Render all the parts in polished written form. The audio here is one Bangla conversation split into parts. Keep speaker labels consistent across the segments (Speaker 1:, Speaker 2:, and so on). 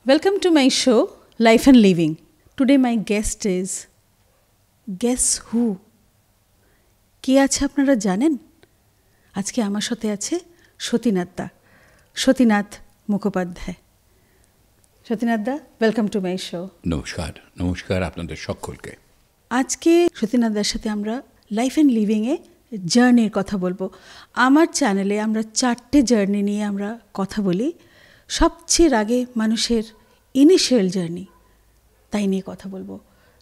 Speaker 1: Welcome to my show, Life and Living. Today my guest is Guess Who? কে আছে আপনারা জানেন? আজকে আমার সাথে আছে সতীনাথ দা, সতীনাথ মুখোপাধ্যায়। সতীনাথ দা, ওয়েলকাম টু মাই শো।
Speaker 2: নমস্কার, নমস্কার আপনাদের সকলকে।
Speaker 1: আজকে সতীনাথ দার সাথে আমরা লাইফ অ্যান্ড লিভিংয়ে জার্নির কথা বলবো। আমার চ্যানেলে আমরা 4টে জার্নি নিয়ে আমরা কথা বলি। সবচেয়ে আগে মানুষের ইনিশিয়াল জার্নি, তাই নিয়ে কথা বলবো।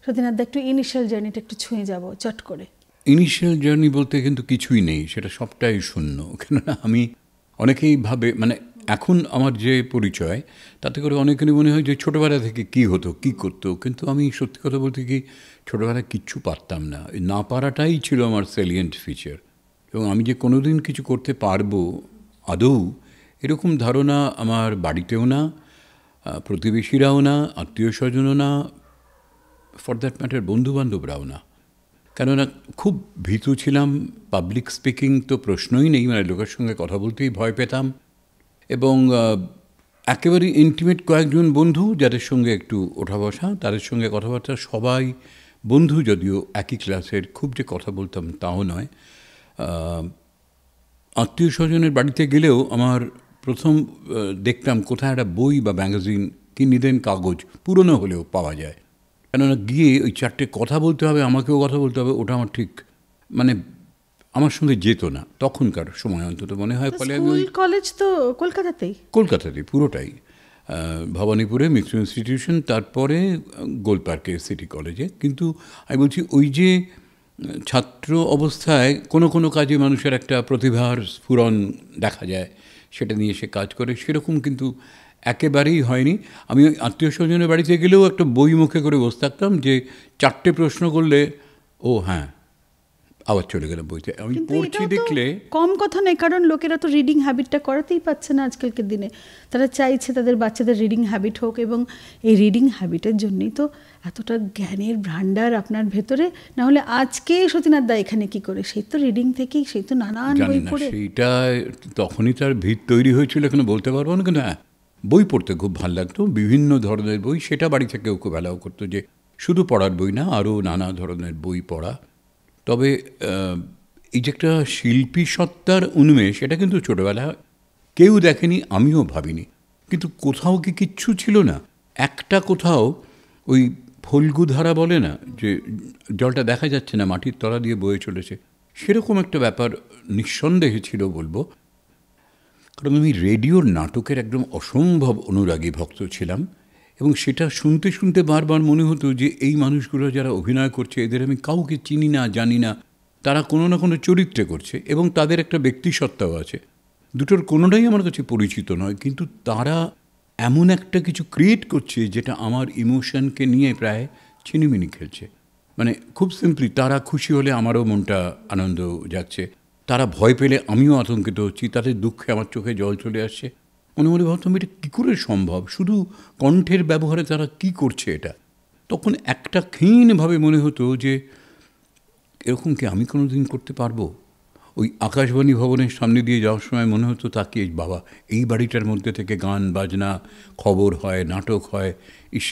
Speaker 1: সতীনাথ দা, একটু ইনিশিয়াল জার্নিটা একটু ছুঁয়ে যাব চট করে।
Speaker 2: ইনিশিয়াল জার্নি বলতে কিন্তু কিছুই নেই, সেটা সবটাই শূন্য। কেননা আমি অনেকেই ভাবে, মানে এখন আমার যে পরিচয় তাতে করে অনেকেরই মনে হয় যে ছোটোবেলা থেকে কী হতো, কী করতো, কিন্তু আমি সত্যি কথা বলতে কি ছোটোবেলায় কিচ্ছু পারতাম না। না পারাটাই ছিল আমার সেলিয়েন্ট ফিচার। এবং আমি যে কোনো দিন কিছু করতে পারবো আদৌ, এরকম ধারণা আমার বাড়িতেও না, প্রতিবেশীরাও না, আত্মীয় স্বজনও না, ফর দ্যাট ম্যাটার বন্ধুবান্ধবরাও না। কেননা খুব ভীতু ছিলাম। পাবলিক স্পিকিং তো প্রশ্নই নেই, মানে লোকের সঙ্গে কথা বলতেই ভয় পেতাম। এবং একেবারে ইন্টিমেট কয়েকজন বন্ধু যাদের সঙ্গে একটু ওঠা বসা, তাদের সঙ্গে কথাবার্তা, সবাই বন্ধু, যদিও একই ক্লাসের, খুব যে কথা বলতাম তাও নয়। আত্মীয় স্বজনের বাড়িতে গেলেও আমার প্রথম দেখতাম কোথায় একটা বই বা ম্যাগাজিন কি নিদেন, কাগজ পুরনো হলেও পাওয়া যায়। কেননা গিয়ে ওই 4টে কথা বলতে হবে, আমাকেও কথা বলতে হবে, ওটা আমার ঠিক মানে আমার সঙ্গে যেত না তখনকার সময়, অন্তত মনে হয়। ফলে
Speaker 1: স্কুল কলেজ তো কলকাতাতেই
Speaker 2: পুরোটাই। ভবানীপুরে মিক্সড ইনস্টিটিউশন, তারপরে গোলপার্কে সিটি কলেজে। কিন্তু আমি বলছি, ওই যে ছাত্র অবস্থায় কোনো কোনো কাজে মানুষের একটা প্রতিভার স্ফুরণ দেখা যায়, সেটা নিয়ে সে কাজ করে, সেরকম কিন্তু একেবারেই হয়নি। আমি আত্মীয় স্বজনের বাড়িতে গেলেও একটা বই মুখে করে বসে থাকতাম যে 4টে প্রশ্ন করলে ও হ্যাঁ, আবার চলে গেলাম বইতে। আমি পড়ছি দেখলে
Speaker 1: কম কথা নেই, কারণ লোকেরা তো রিডিং হ্যাবিটটা করাতেই পারছে না আজকালকার দিনে। তারা চাইছে তাদের বাচ্চাদের রিডিং হ্যাবিট হোক, এবং এই রিডিং হ্যাবিটের জন্যই তো এতটা জ্ঞানের ভাণ্ডার আপনার ভেতরে। না হলে আজকে সতীনাথ দা এখানে কি করে? সেই তো রিডিং থেকেই, সেই তো নানান বই পড়ে।
Speaker 2: সেইটা তখনই তার ভিত তৈরি হয়েছিল, এখানে বলতে পারবো না। কিন্তু হ্যাঁ, বই পড়তে খুব ভালো লাগতো, বিভিন্ন ধরনের বই। সেটা বাড়ি থেকেও খুব অ্যালাউ করতো যে শুধু পড়ার বই না, আরও নানা ধরনের বই পড়া। তবে এই যে একটা শিল্পী সত্তার উন্মেষ, এটা কিন্তু ছোটোবেলা কেউ দেখেনি, আমিও ভাবিনি। কিন্তু কোথাও কি কিচ্ছু ছিল না? একটা কোথাও ওই ফল্গুধারা বলে না, যে জলটা দেখা যাচ্ছে না, মাটির তলা দিয়ে বয়ে চলেছে, সেরকম একটা ব্যাপার নিঃসন্দেহে ছিল বলবো। কারণ আমি রেডিওর নাটকের একদম অসম্ভব অনুরাগী ভক্ত ছিলাম। এবং সেটা শুনতে শুনতে বারবার মনে হতো যে এই মানুষগুলো যারা অভিনয় করছে, এদের আমি কাউকে চিনি না, জানি না। তারা কোনো না কোনো চরিত্রে করছে এবং তাদের একটা ব্যক্তিসত্তাও আছে। দুটোর কোনোটাই আমার কাছে পরিচিত নয়, কিন্তু তারা এমন একটা কিছু ক্রিয়েট করছে যেটা আমার ইমোশনকে নিয়ে প্রায় ছিনিমিনি খেলছে। মানে খুব সিম্পলি, তারা খুশি হলে আমারও মনটা আনন্দ যাচ্ছে, তারা ভয় পেলে আমিও আতঙ্কিত হচ্ছি, তাদের দুঃখে আমার চোখে জল চলে আসছে। মনে মনে ভাবতাম, এটা কী করে সম্ভব? শুধু কণ্ঠের ব্যবহারে তারা কি করছে এটা? তখন একটা ক্ষীণভাবে মনে হতো যে এরকম কি আমি কোনো দিন করতে পারবো? ওই আকাশবাণী ভবনের সামনে দিয়ে যাওয়ার সময় মনে হতো তাকিয়ে, বাবা এই বাড়িটার মধ্যে থেকে গান বাজনা, খবর হয়, নাটক হয়,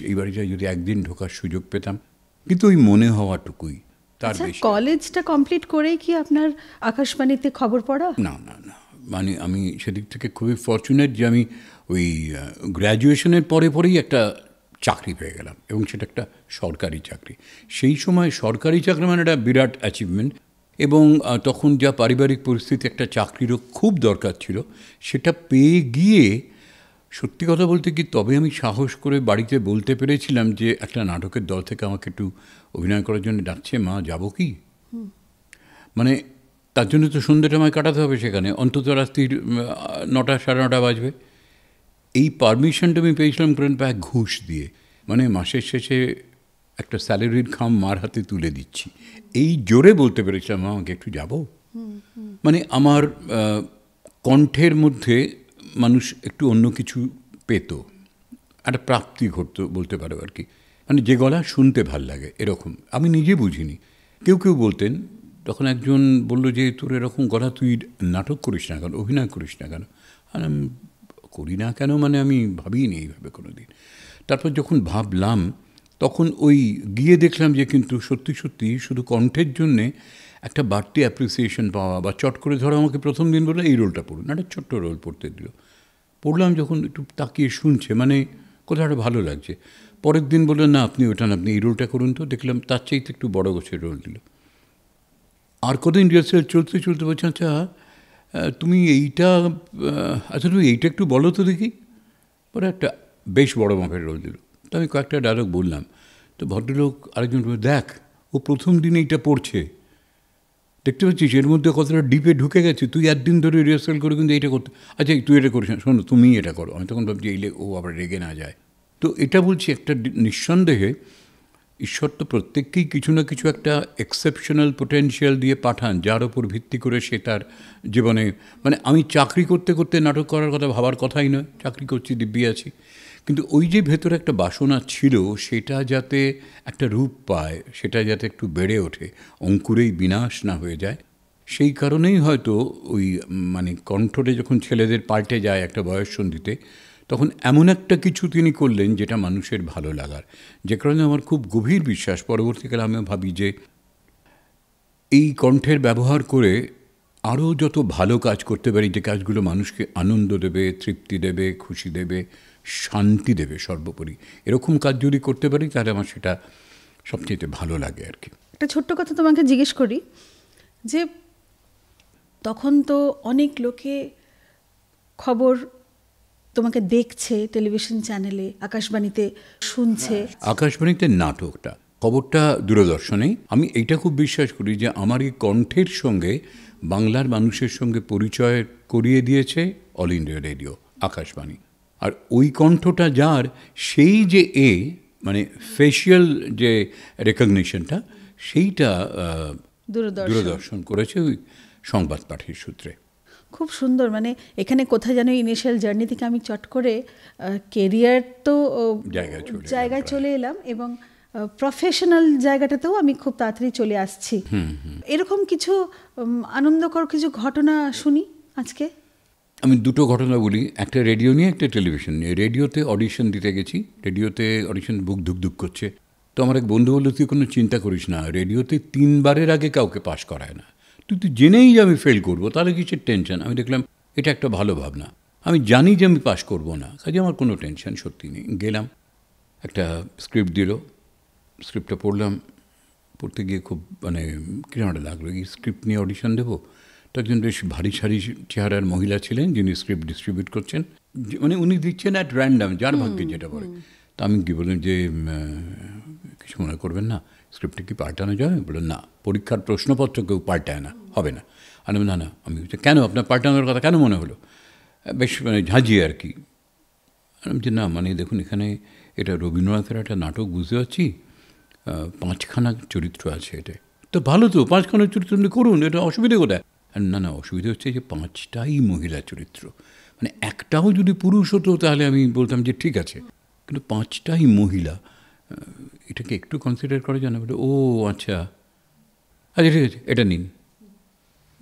Speaker 2: এই বাড়িটায় যদি একদিন ঢোকার সুযোগ পেতাম। কিন্তু ওই মনে হওয়াটুকুই, তার বেশি।
Speaker 1: কলেজটা কমপ্লিট করেই কি আপনার আকাশবাণীতে খবর পড়া?
Speaker 2: না না না, মানে আমি সেদিক থেকে খুবই ফর্চুনেট যে আমি ওই গ্র্যাজুয়েশনের পরে পরেই একটা চাকরি পেয়ে গেলাম, এবং সেটা একটা সরকারি চাকরি। সেই সময় সরকারি চাকরি মানে একটা বিরাট অ্যাচিভমেন্ট। এবং তখন যা পারিবারিক পরিস্থিতি, একটা চাকরিরও খুব দরকার ছিল। সেটা পেয়ে গিয়ে সত্যি কথা বলতে কি, তবে আমি সাহস করে বাড়িতে বলতে পেরেছিলাম যে একটা নাটকের দল থেকে আমাকে একটু অভিনয় করার জন্য ডাকছে, মা যাবো কি? মানে তার জন্য তো সন্ধ্যেটা আমায় কাটাতে হবে সেখানে, অন্তত রাত্রির 9টা, 9:30 বাজবে। এই পারমিশনটা আমি পেয়েছিলাম প্রায় ঘুষ দিয়ে। মানে মাসের শেষে একটা স্যালারির খাম মার হাতে তুলে দিচ্ছি, এই জোরে বলতে পেরেছিলাম, আমাকে একটু যাব। মানে আমার কণ্ঠের মধ্যে মানুষ একটু অন্য কিছু পেত, একটা প্রাপ্তি ঘটতো বলতে পারো আর কি। মানে যে গলা শুনতে ভাল লাগে এরকম, আমি নিজে বুঝিনি। কেউ কেউ বলতেন, তখন একজন বলল যে তোর এরকম গলা, তুই নাটক করিস না কেন, অভিনয় করিস না কেন? আর করি না কেন মানে আমি ভাবিনি এইভাবে কোনো দিন। তারপর যখন ভাবলাম তখন ওই গিয়ে দেখলাম যে কিন্তু সত্যি সত্যি শুধু কণ্ঠের জন্যে একটা বাড়তি অ্যাপ্রিসিয়েশন পাওয়া, বা চট করে ধরো আমাকে প্রথম দিন বললো এই রোলটা পড়ুন, একটা ছোট্ট রোল পড়তে দিল, পড়লাম যখন একটু তাকিয়ে শুনছে মানে কোথাও একটা ভালো লাগছে। পরের দিন বললো না আপনি ওটা না, আপনি এই রোলটা করুন, তো দেখলাম তার চাইতে একটু বড় গোছের রোল দিল। আর কদিন রিহার্সাল চলতে চলতে বলছে আচ্ছা তুমি এইটা আচ্ছা তুমি এইটা একটু বলো তো দেখি। পরে একটা বেশ বড় মাপের রোল দিল, তো আমি কয়েকটা ডায়লগ বললাম। তো ভদ্রলোক আরেকজন বলে দেখ ও প্রথম দিন এইটা পড়ছে, দেখতে পাচ্ছিস এর মধ্যে কতটা ডিপে ঢুকে গেছে, তুই একদিন ধরে রিহার্সাল করে কিন্তু এইটা করতে, আচ্ছা তুই এটা করিস না, শোনো তুমি এটা করো। আমি তখন ভাবছি এইলে ও আবার রেগে না যায়। তো এটা বলছি একটা নিঃসন্দেহে ঈশ্বর তো প্রত্যেককেই কিছু না কিছু একটা এক্সেপশনাল পোটেনশিয়াল দিয়ে পাঠান, যার ওপর ভিত্তি করে সে তার জীবনে, মানে আমি চাকরি করতে করতে নাটক করার কথা ভাবার কথাই নয়, চাকরি করছি দিব্যি আছি, কিন্তু ওই যে ভেতরে একটা বাসনা ছিল সেটা যাতে একটা রূপ পায়, সেটা যাতে একটু বেড়ে ওঠে, অঙ্কুরেই বিনাশ না হয়ে যায়, সেই কারণেই হয়তো ওই মানে কণ্ঠটা যখন ছেলেদের পাল্টে যায় একটা বয়ঃসন্ধিতে, তখন এমন একটা কিছু তিনি করলেন যেটা মানুষের ভালো লাগার, যে কারণে আমার খুব গভীর বিশ্বাস পরবর্তীকালে আমিও ভাবি যে এই কণ্ঠের ব্যবহার করে আরও যত ভালো কাজ করতে পারি, যে কাজগুলো মানুষকে আনন্দ দেবে, তৃপ্তি দেবে, খুশি দেবে, শান্তি দেবে, সর্বোপরি এরকম কাজ যদি করতে পারি তাহলে আমার সেটা সবচেয়ে ভালো লাগে আর কি।
Speaker 1: একটা ছোট্ট কথা তোমাকে জিজ্ঞেস করি, যে তখন তো অনেক লোকে খবর তোমাকে দেখছে টেলিভিশন চ্যানেলে, আকাশবাণীতে শুনছে।
Speaker 2: আকাশবাণীতে নাটকটা, খবরটা দূরদর্শনে। আমি এইটা খুব বিশ্বাস করি যে আমার এই কণ্ঠের সঙ্গে বাংলার মানুষের সঙ্গে পরিচয় করিয়ে দিয়েছে অল ইন্ডিয়া রেডিও, আকাশবাণী। আর ওই কণ্ঠটা যার, সেই যে মানে ফেশিয়াল যে রেকগনিশনটা, সেইটা দূরদর্শন করেছে ওই সংবাদ পাঠের সূত্রে।
Speaker 1: খুব সুন্দর। মানে এখানে কোথায় যেন ইনিশিয়াল জার্নি থেকে আমি চট করে কেরিয়ার তো জায়গায় চলে এলাম, এবং প্রফেশনাল জায়গাটাতেও আমি খুব তাড়াতাড়ি চলে আসছি। এরকম কিছু আনন্দকর কিছু ঘটনা শুনি আজকে।
Speaker 2: আমি দুটো ঘটনা বলি, একটা রেডিও নিয়ে, একটা টেলিভিশন নিয়ে। রেডিওতে অডিশন দিতে গেছি, রেডিওতে অডিশন বুক ধুকধুক করছে। তো আমার এক বন্ধু বললো তুই কোনো চিন্তা করিস না, রেডিওতে 3 বারের আগে কাউকে পাশ করায় না, তুই জেনেই যে আমি ফেল করবো তাহলে কিসের টেনশন। আমি দেখলাম এটা একটা ভালো ভাবনা, আমি জানি যে আমি পাশ করবো না, কাজে আমার কোনো টেনশন সত্যি নেই। গেলাম, একটা স্ক্রিপ্ট দিল, স্ক্রিপ্টটা পড়লাম, পড়তে গিয়ে খুব মানে কিরকম লাগলো, এই স্ক্রিপ্ট নিয়ে অডিশন দেবো। তো একজন বেশ ভারী সারি চেহারার মহিলা ছিলেন যিনি স্ক্রিপ্ট ডিস্ট্রিবিউট করছেন, মানে উনি দিচ্ছেন অ্যাট র্যান্ডাম, যার ভাগ্যে যেটা পড়ে। তা আমি কি বললাম যে কিছু মনে করবেন না, স্ক্রিপ্টে কি পাল্টানো যাবে? বললেন না, পরীক্ষার প্রশ্নপত্র কেউ পাল্টায় না, হবে না। আমি না না, আমি কেন আপনার পাল্টানোর কথা কেন মনে হলো? বেশ মানে ঝাঁঝিয়ে আর কি। আমি যে না মানে দেখুন এখানে এটা রবীন্দ্রনাথের একটা নাটক, বুঝতে পারছি 5খানা চরিত্র আছে, এটা তো ভালো, তো 5খানা চরিত্র আপনি করুন, এটা অসুবিধে কোথায়? আর না না, অসুবিধা হচ্ছে যে 5টাই মহিলা চরিত্র, মানে একটাও যদি পুরুষ হতো তাহলে আমি বলতাম যে ঠিক আছে, কিন্তু 5টাই মহিলা, এটাকে একটু কনসিডার করা যায় না? বলে ও আচ্ছা আচ্ছা ঠিক আছে এটা নিন,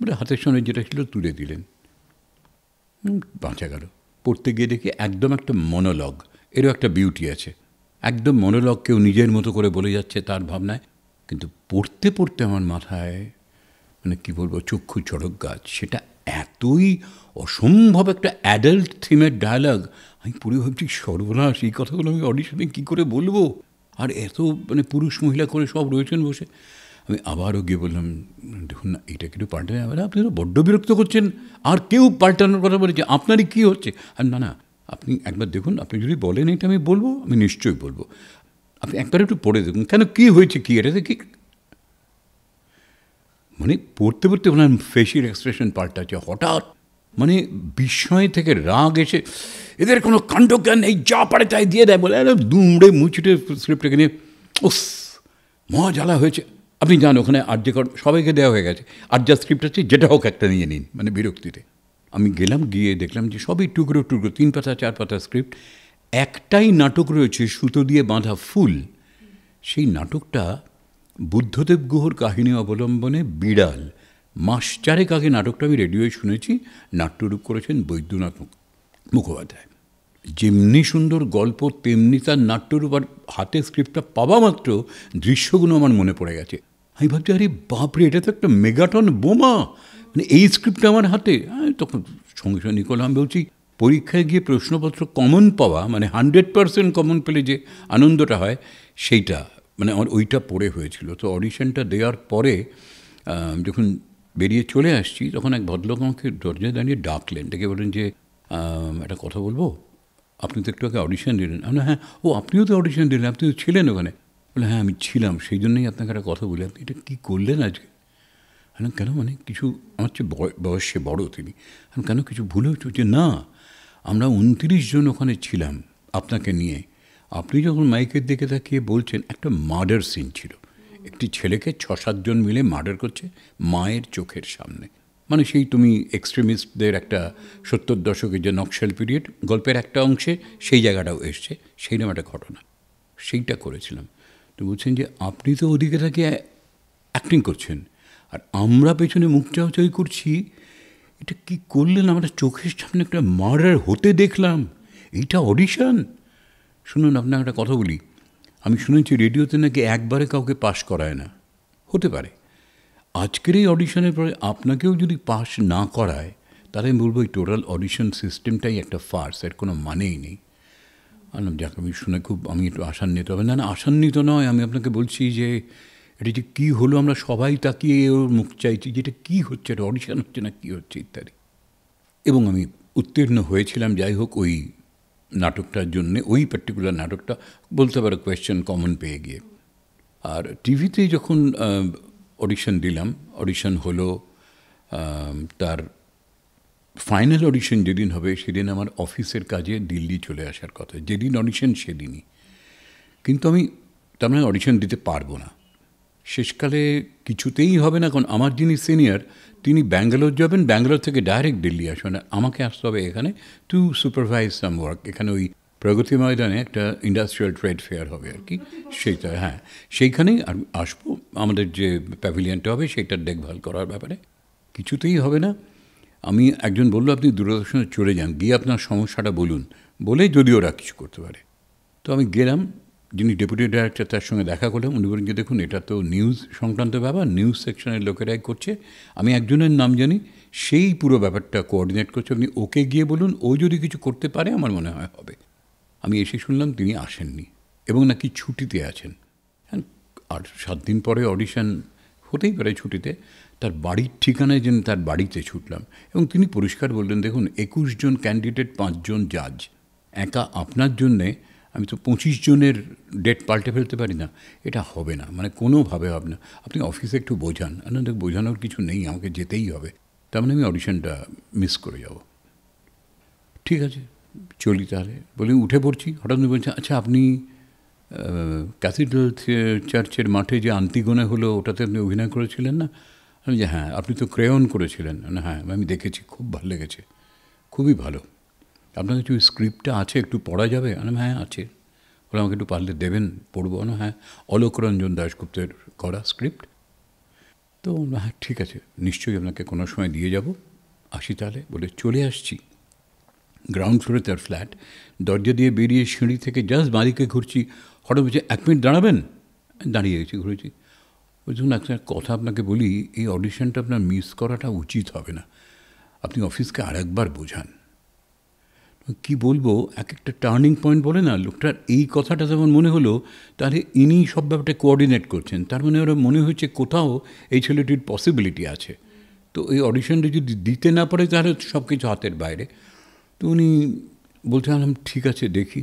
Speaker 2: বলে হাতের সঙ্গে যেটা ছিল তুলে দিলেন, বাঁচা গেল। পড়তে গিয়ে দেখি একদম একটা মনোলগ, এরও একটা বিউটি আছে, একদম মনোলগ, কেউ নিজের মতো করে বলে যাচ্ছে তার ভাবনায়, কিন্তু পড়তে পড়তে আমার মাথায় মানে কী বলবো, চক্ষু চড়ক গাছ, সেটা এতই অসম্ভব একটা অ্যাডাল্ট থিমের ডায়ালগ। আমি পুরো ভাবছি সর্বনাশ, এই কথাগুলো আমি অডিশনে কী করে বলবো, আর এত মানে পুরুষ মহিলা করে সব রয়েছেন বসে। আমি আবারও গিয়ে বললাম দেখুন না, এটা কিন্তু পাল্টানো যাবে না, আপনি তো বড্ড বিরক্ত করছেন, আর কেউ পাল্টানোর কথা বলেছে, আপনারই কী হচ্ছে? আর না না, আপনি একবার দেখুন, আপনি যদি বলেন এটা আমি বলবো, আমি নিশ্চয়ই বলবো, আপনি একবার একটু পড়ে দেখুন কেন, কী হয়েছে, কী এটাতে কী, মানে পড়তে পড়তে ওনার ফেসিয়াল এক্সপ্রেশন পাল্টাচ্ছে হঠাৎ, মানে বিস্ময় থেকে রাগ এসে, এদের কোনো কাণ্ডজ্ঞান নেই, যা পারে তাই দিয়ে দেয় বলে দুমড়ে মুচড়ে স্ক্রিপ্টটাকে নিয়ে উফ মহা জ্বালা হয়েছে। আপনি যান ওখানে, আর যে সবাইকে দেওয়া হয়ে গেছে, আর যা স্ক্রিপ্ট আছে যেটা হোক একটা নিয়ে নিন, মানে বিরক্তিতে। আমি গেলাম, গিয়ে দেখলাম যে সবই টুকরো টুকরো, 3 পাতা 4 পাতা স্ক্রিপ্ট, একটাই নাটক রয়েছে সুতো দিয়ে বাঁধা ফুল। সেই নাটকটা বুদ্ধদেব গুহর কাহিনী অবলম্বনে বিড়াল। মাস 4 আগে নাটকটা আমি রেডিওয় শুনেছি, নাট্যরূপ করেছেন বৈদ্যনাথ মুখোপাধ্যায়। যেমনি সুন্দর গল্প তেমনি তার নাট্যরূপ, আর হাতে স্ক্রিপ্টটা পাওয়া মাত্র দৃশ্যগুলো আমার মনে পড়ে গেছে। আমি ভাবছি, আরে বাপরে, এটা তো একটা মেগাটন বোমা, মানে এই স্ক্রিপ্টটা আমার হাতে। তখন সঙ্গে সঙ্গে নিকোল, আমি বলছি পরীক্ষায় গিয়ে প্রশ্নপত্র কমন পাওয়া, মানে 100% কমন পেলে যে আনন্দটা হয় সেইটা, মানে আমার ওইটা পড়ে হয়েছিল। তো অডিশনটা দেওয়ার পরে যখন বেরিয়ে চলে আসছি, তখন এক ভদ্রলোক আমাকে দরজায় দাঁড়িয়ে ডাকলেন, ডেকে বললেন যে একটা কথা বলবো, আপনি তো একটু আগে অডিশন দিলেন। আমি হ্যাঁ। ও আপনিও তো অডিশন দিলেন, আপনি তো ছিলেন ওখানে? বলে হ্যাঁ আমি ছিলাম, সেই জন্যই আপনাকে একটা কথা বলি, আপনি এটা কী করলেন আজকে? আমি কেন, মানে কিছু, আমার চেয়ে বয়সে বড় তিনি, আমি কেন কিছু ভুল হয়েছে? যে না, আমরা 29 জন ওখানে ছিলাম আপনাকে নিয়ে, আপনি যখন মাইকের দিকে তাকিয়ে বলছেন, একটা মার্ডার সিন ছিল, একটি ছেলেকে 6-7 জন মিলে মার্ডার করছে মায়ের চোখের সামনে, মানে সেই তুমি এক্সট্রিমিস্টদের একটা 70 দশকের যে নকশাল পিরিয়ড গল্পের একটা অংশে সেই জায়গাটাও এসছে, সেই নাম একটা ঘটনা, সেইটা করেছিলাম। তো বলছেন যে আপনি তো ওদিকে তাকিয়ে অ্যাক্টিং করছেন, আর আমরা পেছনে মুখ চাওয়াচাই করছি, এটা কি করলেন? আমরা চোখের সামনে একটা মার্ডার হতে দেখলাম, এইটা অডিশন? শুনুন, আপনাকে একটা কথা বলি, আমি শুনেছি রেডিওতে নাকি একবারে কাউকে পাশ করায় না। হতে পারে আজকের এই অডিশনের পরে আপনাকেও যদি পাশ না করায়, তাহলে আমি বলবো এই টোটাল অডিশন সিস্টেমটাই একটা ফার্স, এর কোনো মানেই নেই। আনলাম যাক, আমি শুনে খুব, আমি একটু আশান্বিত হবে না, না আশান্বিত নয়, আমি আপনাকে বলছি যে এটা যে কী হলো, আমরা সবাই তাকিয়ে ওর মুখ চাইছি, যেটা কী হচ্ছে, এটা অডিশন হচ্ছে না কী হচ্ছে ইত্যাদি। এবং আমি উত্তীর্ণ হয়েছিলাম, যাই হোক, ওই নাটকটার জন্যে, ওই পার্টিকুলার নাটকটা বলতে পারো কোয়েশ্চেন কমন পেয়ে গিয়ে। আর টিভিতে যখন অডিশন দিলাম, অডিশন হলো, তার ফাইনাল অডিশন যেদিন হবে সেদিন আমার অফিসের কাজে দিল্লি চলে আসার কথা, যেদিন অডিশন সেদিনই। কিন্তু আমি তার মানে অডিশন দিতে পারবো না, শেষকালে কিছুতেই হবে না, কারণ আমার যিনি সিনিয়র তিনি ব্যাঙ্গালোর যাবেন, ব্যাঙ্গালোর থেকে ডাইরেক্ট দিল্লি আসবেন, আমাকে আসতে হবে এখানে টু সুপারভাইজ সাম ওয়ার্ক। এখানে ওই প্রগতি ময়দানে একটা ইন্ডাস্ট্রিয়াল ট্রেড ফেয়ার হবে আর কি, সেইটা, হ্যাঁ সেইখানেই আসবো, আমাদের যে প্যাভিলিয়নটা হবে সেইটার দেখভাল করার ব্যাপারে। কিছুতেই হবে না। আমি একজন বললো আপনি দূরদর্শনে চলে যান, গিয়ে আপনার সমস্যাটা বলুন, বলে যদি ওরা কিছু করতে পারে। তো আমি গেলাম, যিনি ডেপুটি ডাইরেক্টর তার সঙ্গে দেখা করলাম, উনি বলেন যে দেখুন এটা তো নিউজ সংক্রান্ত ব্যাপার, নিউজ সেকশনের লোকেরাই করছে, আমি একজনের নাম জানি, সেই পুরো ব্যাপারটা কোঅর্ডিনেট করছে, আপনি ওকে গিয়ে বলুন, ও যদি কিছু করতে পারে আমার মনে হয় হবে। আমি এসে শুনলাম তিনি আসেননি এবং নাকি ছুটিতে আছেন। হ্যাঁ, আর 7 দিন পরে অডিশন, হতেই পারে ছুটিতে, তার বাড়ির ঠিকানায় যেন তার বাড়িতে ছুটলাম, এবং তিনি পরিষ্কার বললেন দেখুন 21 জন ক্যান্ডিডেট, 5 জন জাজ, একা আপনার জন্যে আমি তো 25 জনের ডেট পাল্টে ফেলতে পারি না, এটা হবে না, মানে কোনোভাবে হবে না, আপনি অফিসে একটু বোঝান। দেখ বোঝানোর কিছু নেই, আমাকে যেতেই হবে, তার মানে আমি অডিশনটা মিস করে যাব। ঠিক আছে চলি তাহলে, বলি উঠে পড়ছি, হঠাৎ উনি বলছেন আচ্ছা আপনি ক্যাথিড্রাল চার্চের মাঠে যে আন্তিগোনা হলো ওটাতে আপনি অভিনয় করেছিলেন না? আমি যে হ্যাঁ। আপনি তো ক্রেয়ন করেছিলেন? না হ্যাঁ আমি দেখেছি, খুব ভালো লেগেছে, খুবই ভালো। আপনার কাছে ওই স্ক্রিপ্টটা আছে, একটু পড়া যাবে? আমি হ্যাঁ আছে। বলে আমাকে একটু পারলে দেবেন, পড়বো না? হ্যাঁ, অলোক রঞ্জন দাশগুপ্তের করা স্ক্রিপ্ট। তো হ্যাঁ ঠিক আছে, নিশ্চয়ই আপনাকে কোনো সময় দিয়ে যাব, আসি তাহলে। বলে চলে আসছি, গ্রাউন্ড ফ্লোরে তার ফ্ল্যাট, দরজা দিয়ে বেরিয়ে সিঁড়ি থেকে জাস্ট বাড়িকে ঘুরছি, হঠাৎ বলছে 1 মিনিট দাঁড়াবেন? দাঁড়িয়ে গেছি, ঘুরেছি। বলছেন একটা কথা আপনাকে বলি, এই অডিশনটা আপনার মিস করাটা উচিত হবে না, আপনি অফিসকে আরেকবার বোঝান। কি বলবো, এক একটা টার্নিং পয়েন্ট বলে না, লোকটার এই কথাটা যেমন মনে হলো, তাহলে ইনি সব ব্যাপারটা কোঅর্ডিনেট করছেন, তার মানে ওরা মনে হচ্ছে কোথাও এই ছেলেটির পসিবিলিটি আছে। তো এই অডিশনটা যদি দিতে না পারে তাহলে সব কিছু হাতের বাইরে। তো উনি বলতে আলাম ঠিক আছে দেখি,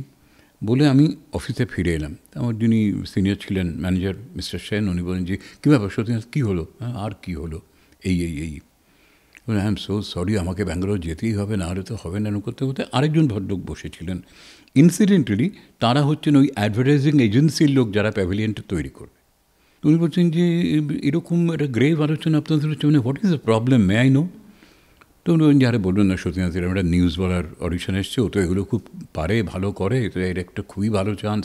Speaker 2: বলে আমি অফিসে ফিরে এলাম। আমার যিনি সিনিয়র ছিলেন ম্যানেজার মিস্টার সেন, উনি বলেন যে কী ব্যাপার সত্যি, কী হলো? আর কী হলো, এই এই এই বলে আই এম সো সরি, আমাকে ব্যাঙ্গালোর যেতেই হবে, না হলে তো হবে না। করতে করতে আরেকজন ভদ্রলোক বসেছিলেন, ইনসিডেন্টালি তারা হচ্ছেন ওই অ্যাডভার্টাইজিং এজেন্সির লোক যারা প্যাভিলিয়নটা তৈরি করবে। উনি বলছেন যে এরকম একটা গ্রেভ আলোচনা আপনাদের হচ্ছে, মানে what is the problem, may I know? তো উনি যারা বললেন না সত্যি এরকম একটা নিউজ বলার অডিশন এসছে, ও তো এগুলো খুব পারে, ভালো করে, তো এর একটা খুবই ভালো চান্স,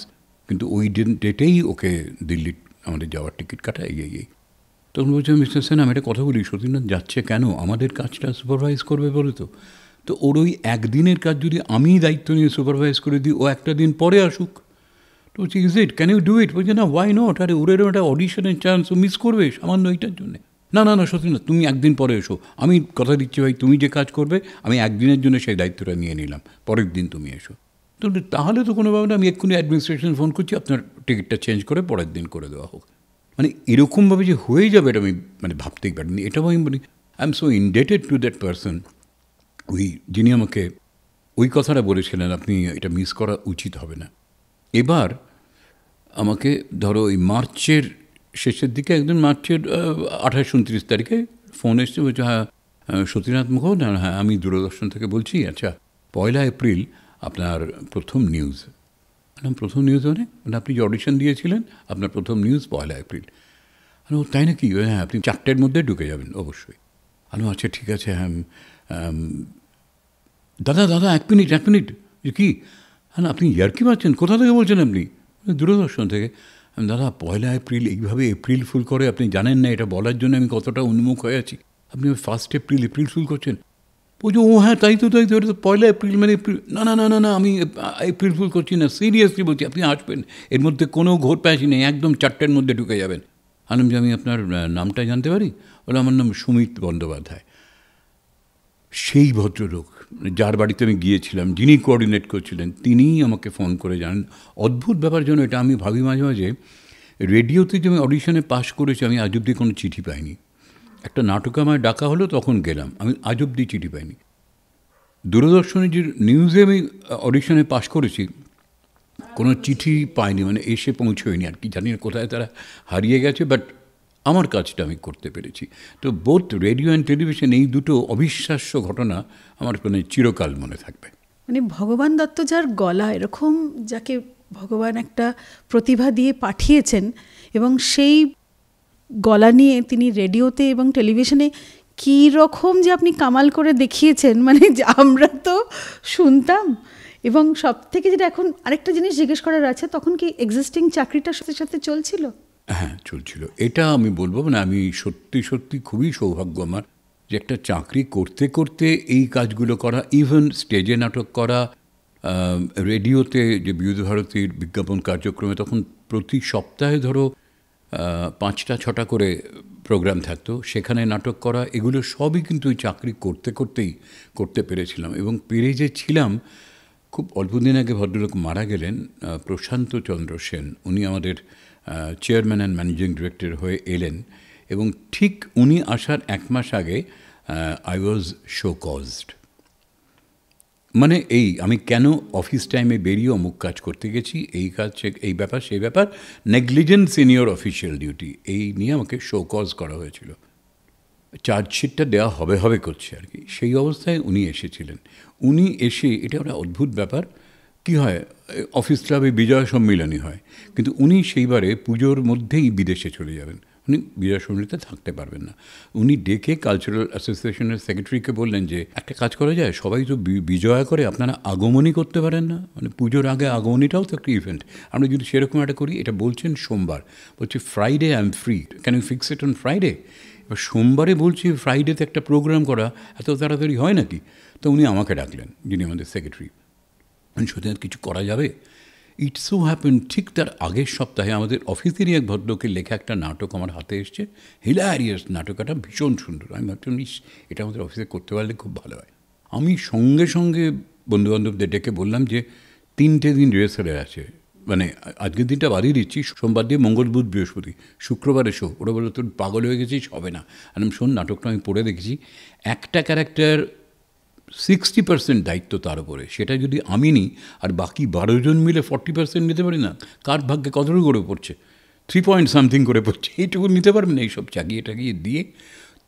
Speaker 2: কিন্তু ওই ডেটেই ওকে দিল্লি আমাদের যাওয়ার টিকিট কাটা, এই। তখন বলছে মিস্টার সেন আমি একটা কথা বলি, সতীনাথ যাচ্ছে কেন? আমাদের কাজটা সুপারভাইজ করবে বলে তো। তো ওর ওই একদিনের কাজ যদি আমি দায়িত্ব নিয়ে সুপারভাইজ করে দিই, ও একটা দিন পরে আসুক। তো বলছি is it, can you do it? বলছে না, ওয়াই নট, আরে ওরেরও একটা অডিশনের চান্স ও মিস করবে সামান্য এইটার জন্যে। না না না সত্যি না, তুমি একদিন পরে এসো, আমি কথা দিচ্ছি ভাই, তুমি যে কাজ করবে আমি একদিনের জন্য সেই দায়িত্বটা নিয়ে নিলাম, পরের দিন তুমি এসো। তো তাহলে তো কোনোভাবে না, আমি এক্ষুনি অ্যাডমিনিস্ট্রেশন ফোন করছি, আপনার টিকিটটা চেঞ্জ করে পরের দিন করে দেওয়া হোক। মানে এরকমভাবে যে হয়ে যাবে এটা আমি মানে ভাবতেই পারিনি। এটাও আমি বলি I am so indebted to that person, ওই যিনি আমাকে ওই কথাটা বলেছিলেন, আপনি এটা মিস করা উচিত হবে না। এবার আমাকে ধরো ওই মার্চের শেষের দিকে, একদিন মার্চের 28-29 তারিখে ফোন এসছে, বলছে হ্যাঁ সতীনাথ মুখোপাধ্যায়, হ্যাঁ আমি দূরদর্শন থেকে বলছি, আচ্ছা 1 এপ্রিল আপনার প্রথম নিউজ। প্রথম নিউজ মানে আপনি যে অডিশন দিয়েছিলেন আপনার প্রথম নিউজ 1 এপ্রিল। তাই নাকি? হ্যাঁ আপনি 4টের মধ্যে ঢুকে যাবেন অবশ্যই। আচ্ছা ঠিক আছে। হ্যাঁ দাদা দাদা 1 মিনিট কি? হ্যাঁ আপনি ইয়ার্কি মারছেন? কোথা থেকে বলছেন আপনি? দূরদর্শন থেকে। দাদা 1 এপ্রিল এইভাবে এপ্রিল ফুল করে, আপনি জানেন না এটা বলার জন্য আমি কতটা উন্মুখ হয়ে আছি। আপনি 1 এপ্রিল ফুল করছেন? বলছে ও হ্যাঁ তাই তো এটা তো 1 এপ্রিল মানে এপ্রিল। না না না না না আমি এপ্রিল ফুল করছি না, সিরিয়াসলি বলছি, আপনি আসবেন, এর মধ্যে কোনো ঘোর প্যাঁচি নেই, একদম 4টের মধ্যে ঢুকে যাবেন। যে আমি আপনার নামটা জানতে পারি? বলে আমার নাম সুমিত বন্দ্যোপাধ্যায়। সেই ভদ্রলোক যার বাড়িতে আমি গিয়েছিলাম, যিনি কোঅর্ডিনেট করছিলেন, তিনিই আমাকে ফোন করে জানেন। অদ্ভুত ব্যাপার জন্য এটা আমি ভাবি মাঝে মাঝে, রেডিওতে যে আমি অডিশনে পাস করেছি আমি আজ অব্দি কোনো চিঠি পাইনি। একটা নাটকে আমায় ডাকা হলো, তখন গেলাম, আমি আজ অব্দি চিঠি পাইনি। দূরদর্শনে যে নিউজে আমি অডিশনে পাস করেছি কোনো চিঠি পাইনি, মানে এসে পৌঁছয়নি আর কি, জানি না কোথায় তারা হারিয়ে গেছে, বাট আমার কাজটা আমি করতে পেরেছি। তো বোথ রেডিও অ্যান্ড টেলিভিশন, এই দুটো অবিশ্বাস্য ঘটনা আমার মানে চিরকাল মনে থাকবে।
Speaker 1: মানে ভগবান দত্ত যার গলা, এরকম যাকে ভগবান একটা প্রতিভা দিয়ে পাঠিয়েছেন, এবং সেই গলা নিয়ে তিনি রেডিওতে এবং টেলিভিশনে কী রকম যে আপনি কামাল করে দেখিয়েছেন, মানে আমরা তো শুনতাম। এবং সব থেকে যেটা এখন আরেকটা জিনিস জিজ্ঞেস করার আছে, তখন কি এক্সিস্টিং চাকরিটার সাথে সাথে চলছিল?
Speaker 2: হ্যাঁ চলছিল, এটা আমি বলবো। মানে আমি সত্যি সত্যি খুবই সৌভাগ্য আমার যে একটা চাকরি করতে করতে এই কাজগুলো করা, ইভেন স্টেজে নাটক করা, রেডিওতে যে বিবিধ ভারতীর বিজ্ঞাপন কার্যক্রমে তখন প্রতি সপ্তাহে ধরো 5টা-6টা করে প্রোগ্রাম থাকতো, সেখানে নাটক করা, এগুলো সবই কিন্তু ওই চাকরি করতে করতেই করতে পেরেছিলাম। এবং পেরে যে ছিলাম, খুব অল্প দিন আগে ভদ্রলোক মারা গেলেন, প্রশান্ত চন্দ্র সেন, উনি আমাদের চেয়ারম্যান অ্যান্ড ম্যানেজিং ডিরেক্টর হয়ে এলেন, এবং ঠিক উনি আসার 1 মাস আগে আই ওয়াজ শো কজড। মানে এই আমি কেন অফিস টাইমে বেরিয়ে অমুক কাজ করতে গেছি, এই কাজ, এই ব্যাপার সেই ব্যাপার, negligence in your official duty, এই নিয়ে আমাকে শো কজ করা হয়েছিল। চার্জশিটটা দেওয়া হবে করছে আর কি, সেই অবস্থায় উনি এসেছিলেন। উনি এসে, এটা একটা অদ্ভুত ব্যাপার, কি হয় অফিস ক্লাবে বিজয় সম্মিলনী হয়, কিন্তু উনি সেইবারে পুজোর মধ্যেই বিদেশে চলে যাবেন, উনি বিজয় সম্মিলনীতে থাকতে পারবেন না। উনি ডেকে কালচারাল অ্যাসোসিয়েশনের সেক্রেটারিকে বললেন যে একটা কাজ করা যায়, সবাই তো বিজয়া করে, আপনারা আগমনী করতে পারেন না? মানে পুজোর আগে আগমনীটাও তো একটা ইভেন্ট, আমরা যদি সেরকম একটা করি। এটা বলছেন সোমবার, বলছে Friday I am free, can you fix it on Friday? এবার সোমবারে বলছি ফ্রাইডেতে একটা প্রোগ্রাম করা এত তাড়াতাড়ি হয় নাকি? তো উনি আমাকে ডাকলেন, যিনি আমাদের সেক্রেটারি। সত্যি কিছু করা যাবে? ইট সো হ্যাপেন ঠিক তার আগের সপ্তাহে আমাদের অফিসেরই এক ভদ্রলোকের লেখা একটা নাটক আমার হাতে এসছে, হিলারিয়াস নাটকটা, ভীষণ সুন্দর। আমি ভাবছিলাম এটা আমাদের অফিসে করতে পারলে খুব ভালো হয়। আমি সঙ্গে সঙ্গে বন্ধুবান্ধবদের ডেকে বললাম যে 3টে দিন রিহার্সালের আছে, মানে আজকের দিনটা বাদিয়ে দিচ্ছি, সোমবার দিয়ে মঙ্গল বুধ বৃহস্পতি, শুক্রবারে শো। ওরা বললো তোর পাগল হয়ে গেছিস, হবে না। আমি শোন, নাটকটা আমি পড়ে দেখেছি, একটা ক্যারেক্টার 60% দায়িত্ব তার উপরে, সেটা যদি আমি নিই আর বাকি 12 জন মিলে 40% নিতে পারি না, কার ভাগ্যে কতটুকু করে পড়ছে? 3 পয়েন্ট সামথিং করে পড়ছে, এইটুকু নিতে পারবেন না? এইসব চাগিয়ে টাগিয়ে দিয়ে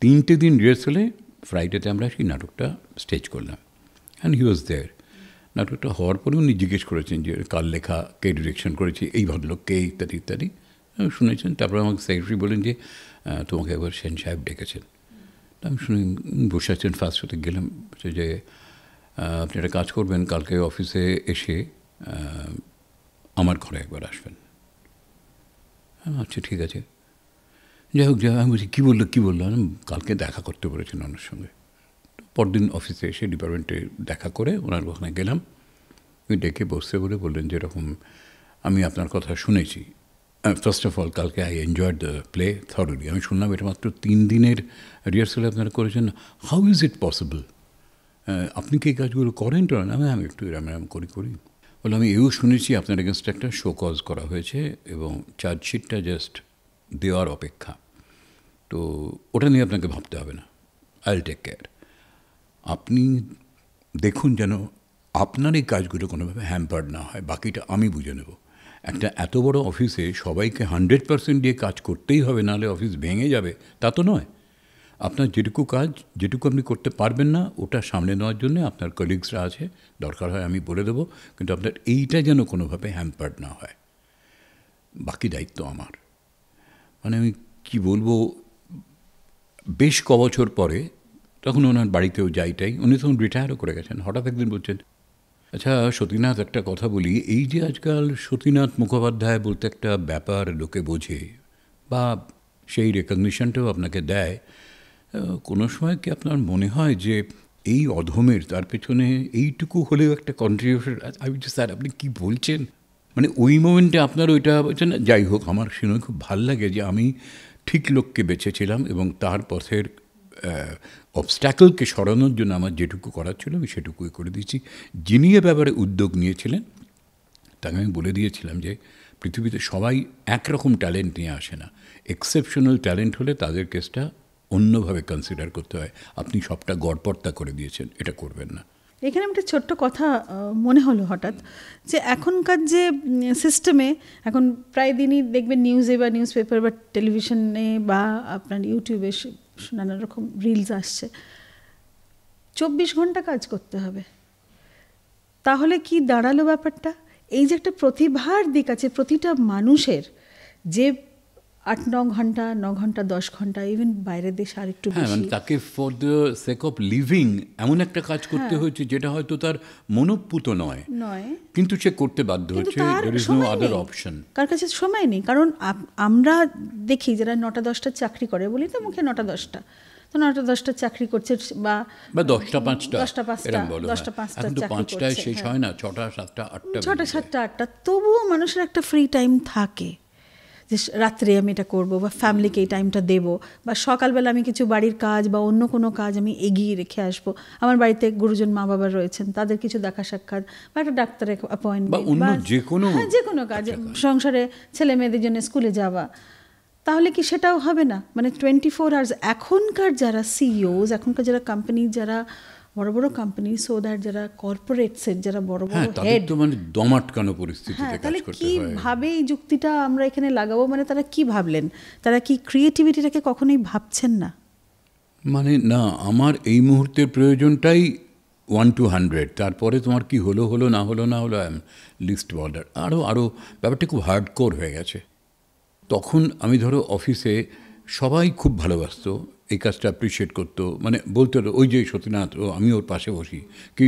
Speaker 2: 3টে দিন রিহার্সালে ফ্রাইডেতে আমরা সেই নাটকটা স্টেজ করলাম, অ্যান্ড হি ওয়াজ দেয়ার। নাটকটা হওয়ার পরে উনি জিজ্ঞেস করেছেন যে কার লেখা, কে ডিরেকশন করেছে, এই ভদ্রলোক কে, ইত্যাদি ইত্যাদি শুনেছেন। তারপরে আমাকে সেক্রেটারি বলেন যে তোমাকে একবার সেন সাহেব ডেকেছেন। আমি শুনি বসে আছেন, ফার্স্ট হতে গেলাম যে আপনি একটা কাজ করবেন, কালকে অফিসে এসে আমার ঘরে একবার আসবেন। আচ্ছা ঠিক আছে, যাই হোক আমি বলছি কী বললো, কালকে দেখা করতে বলেছেন ওনার সঙ্গে। পরদিন অফিসে এসে ডিপার্টমেন্টে দেখা করে ওনার ওখানে গেলাম। উনি ডেকে বসতে বলে বললেন যে এরকম আমি আপনার কথা শুনেছি। ফার্স্ট অফ অল কালকে I enjoyed the play thoroughly. আমি শুনলাম এটা মাত্র 3 দিনের রিহার্সালে আপনারা করেছেন, হাউ ইজ ইট পসিবল? আপনি কি এই কাজগুলো করেন? আমি একটু এরম করি। বলে আমি এও শুনেছি আপনার এগেনস্টে একটা শো কজ করা হয়েছে এবং চার্জশিটটা জাস্ট দেওয়ার অপেক্ষা, তো ওটা নিয়ে আপনাকে ভাবতে হবে না, আই উইল টেক কেয়ার। আপনি দেখুন যেন আপনার এই কাজগুলো কোনোভাবে হ্যাম্পার্ড না হয়, বাকিটা আমি বুঝে নেব। একটা এত বড় অফিসে সবাইকে 100% দিয়ে কাজ করতেই হবে, নাহলে অফিস ভেঙে যাবে, তা তো নয়। আপনার যেটুকু কাজ, যেটুকু আপনি করতে পারবেন না, ওটা সামনে নেওয়ার জন্য আপনার কলিগসরা আছে, দরকার হয় আমি বলে দেবো, কিন্তু আপনার এইটা যেন কোনোভাবে হ্যাম্পার্ড না হয়, বাকি দায়িত্ব আমার। মানে আমি কি বলবো, বেশ ক বছর পরে তখন ওনার বাড়িতেও যাইটাই, উনি তখন রিটায়ারও করে গেছেন। হঠাৎ একদিন বলছেন, আচ্ছা সতীনাথ, একটা কথা বলি, এই যে আজকাল সতীনাথ মুখোপাধ্যায় বলতে একটা ব্যাপার লোকে বোঝে বা সেই রেকগনিশনটাও আপনাকে দেয়, কোনো সময় কি আপনার মনে হয় যে এই অধমের তার পেছনে এইটুকু হলেও একটা কন্ট্রিবিউশন? আমি যে স্যার আপনি কি বলছেন, মানে ওই মোমেন্টে আপনার ওইটা বলছেন। যাই হোক, আমার শুনে খুব ভাল লাগে যে আমি ঠিক লোককে বেছেছিলাম এবং তার পথের অবস্ট্যাকলকে সরানোর জন্য আমার যেটুকু করার ছিল আমি সেটুকুই করে দিয়েছি। যিনি এ ব্যাপারে উদ্যোগ নিয়েছিলেন তাকে আমি বলে দিয়েছিলাম যে পৃথিবীতে সবাই একরকম ট্যালেন্ট নিয়ে আসে না, এক্সেপশনাল ট্যালেন্ট হলে তাদের কেসটা অন্যভাবে কনসিডার করতে হয়। আপনি সবটা গড়পড়তা করে দিয়েছেন, এটা করবেন না।
Speaker 1: এখানে একটা ছোট্ট কথা মনে হলো হঠাৎ, যে এখনকার যে সিস্টেমে এখন প্রায় দিনই দেখবেন নিউজে বা নিউজ পেপার বা টেলিভিশনে বা আপনার ইউটিউবে নানা রকম রিলস আসছে, 24 ঘন্টা কাজ করতে হবে। তাহলে কি দাঁড়ালো ব্যাপারটা? এই যে একটা প্রতিভার দিক আছে প্রতিটা মানুষের, যে 8-9 ঘন্টা 9 ঘন্টা 10 ঘন্টা, ইভেন বাইরের দেশে আর একটু বেশি,
Speaker 2: মানে তাকে for the sake of living এমন একটা কাজ করতে হয়েছে যেটা হয়তো তার মনোপুত নয়, কিন্তু সে করতে বাধ্য হচ্ছে। There is no other option.
Speaker 1: কার কাছে সময় নেই। কারণ আমরা দেখি যারা 9টা-10টা চাকরি করে, বলি তো মুখে 9টা-10টা, তো 9টা-10টা চাকরি করছে বা
Speaker 2: 10টা-5টা,
Speaker 1: 10টা-5টা
Speaker 2: এখন তো 5টায় শেষ হয় না, 6টা 7টা 8টা,
Speaker 1: 6টা 7টা 8টা, তবুও মানুষের একটা ফ্রি টাইম থাকে যে রাত্রে আমি এটা করবো বা ফ্যামিলিকে এই টাইমটা দেবো, বা সকালবেলা আমি কিছু বাড়ির কাজ বা অন্য কোনো কাজ আমি এগিয়ে রেখে আসবো। আমার বাড়িতে গুরুজন মা বাবা রয়েছেন, তাদের কিছু দেখা সাক্ষাৎ বা একটা ডাক্তারের অ্যাপয়েন্টমেন্ট বা যে কোনো কাজ, সংসারে ছেলে মেয়েদের জন্য স্কুলে যাওয়া, তাহলে কি সেটাও হবে না? মানে 24 আওয়ার্স এখনকার যারা সিইওস, এখনকার যারা কোম্পানি, যারা বড় বড় কোম্পানি, সো দ্যাট যারা কর্পোরেটসের যারা বড় বড় হেড,
Speaker 2: তো মানে দমাটকানো পরিস্থিতিতে কাজ করতে হয়।
Speaker 1: কিভাবে এই যুক্তিটা আমরা এখানে লাগাবো? মানে তারা কি ভাবলেন? তারা কি ক্রিয়েটিভিটিটাকে কখনোই ভাবছেন না?
Speaker 2: মানে না, আমার এই মুহূর্তের প্রয়োজনটাই 1 to 100, তারপরে তোমার কি হলো না হলো আই এম লিস্ট বর্ডার। আরও ব্যাপারটা খুব হার্ডকোর হয়ে গেছে। তখন আমি ধরো অফিসে সবাই খুব ভালোবাসতো, এই কাজটা অ্যাপ্রিসিয়েট করতো, মানে বলতে হলো ওই যে সতীনাথ, আমি ওর পাশে বসি, কি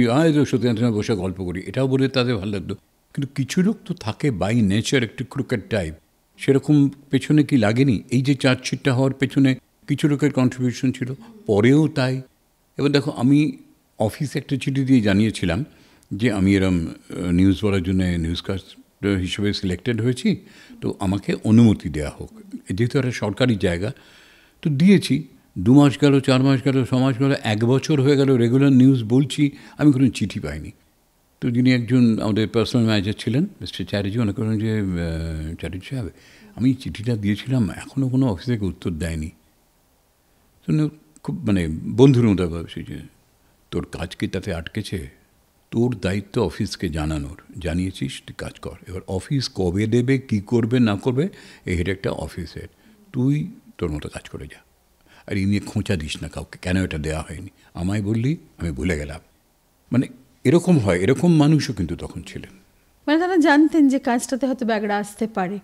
Speaker 2: সতীনাথ বসে গল্প করি, এটাও বলে তাদের ভালো লাগতো। কিন্তু কিছু লোক তো থাকে বাই নেচার একটু ক্রুকেট টাইপ, সেরকম পেছনে কি লাগেনি? এই যে চার্জশিটটা হওয়ার পেছনে কিছু লোকের কন্ট্রিবিউশন ছিল, পরেও তাই। এবার দেখো, আমি অফিসে একটা চিঠি দিয়ে জানিয়েছিলাম যে আমি এরম নিউজ বলার জন্য নিউজকাস্ট হিসেবে সিলেক্টেড হয়েছি, তো আমাকে অনুমতি দেওয়া হোক, যেহেতু একটা সরকারি জায়গা। তো দিয়েছি, 2 মাস গেল, 4 মাস গেল, 6 মাস গেল, 1 বছর হয়ে গেল, রেগুলার নিউজ বলছি, আমি কোনো চিঠি পাইনি। তো যিনি একজন আমাদের পার্সোনাল ম্যানেজার ছিলেন, মিস্টার চ্যাটার্জি, মনে করেন যে চ্যাটার্জি সাহেব, আমি চিঠিটা দিয়েছিলাম, এখনও কোনো অফিস থেকে উত্তর দেয়নি। তো খুব মানে বন্ধুর মতো ভাবছি যে তোর কাজ কি তাতে আটকেছে? তোর দায়িত্ব অফিসকে জানানোর, জানিয়েছিস, তুই কাজ কর। এবার অফিস কবে দেবে, কি করবে না করবে, এই হেডেকটা অফিসের, তুই তোর মতো কাজ করে যা, আর এই নিয়ে খোঁচা দিস না কাউকে, কেন এটা দেওয়া হয়নি, আমায় বললি, আমি ভুলে গেলাম। মানে এরকম হয়, এরকম মানুষও কিন্তু তখন ছিলেন।
Speaker 1: মানে তারা জানতেন যে কাজটাতে হয়তো ব্যাগড়া আসতে পারে,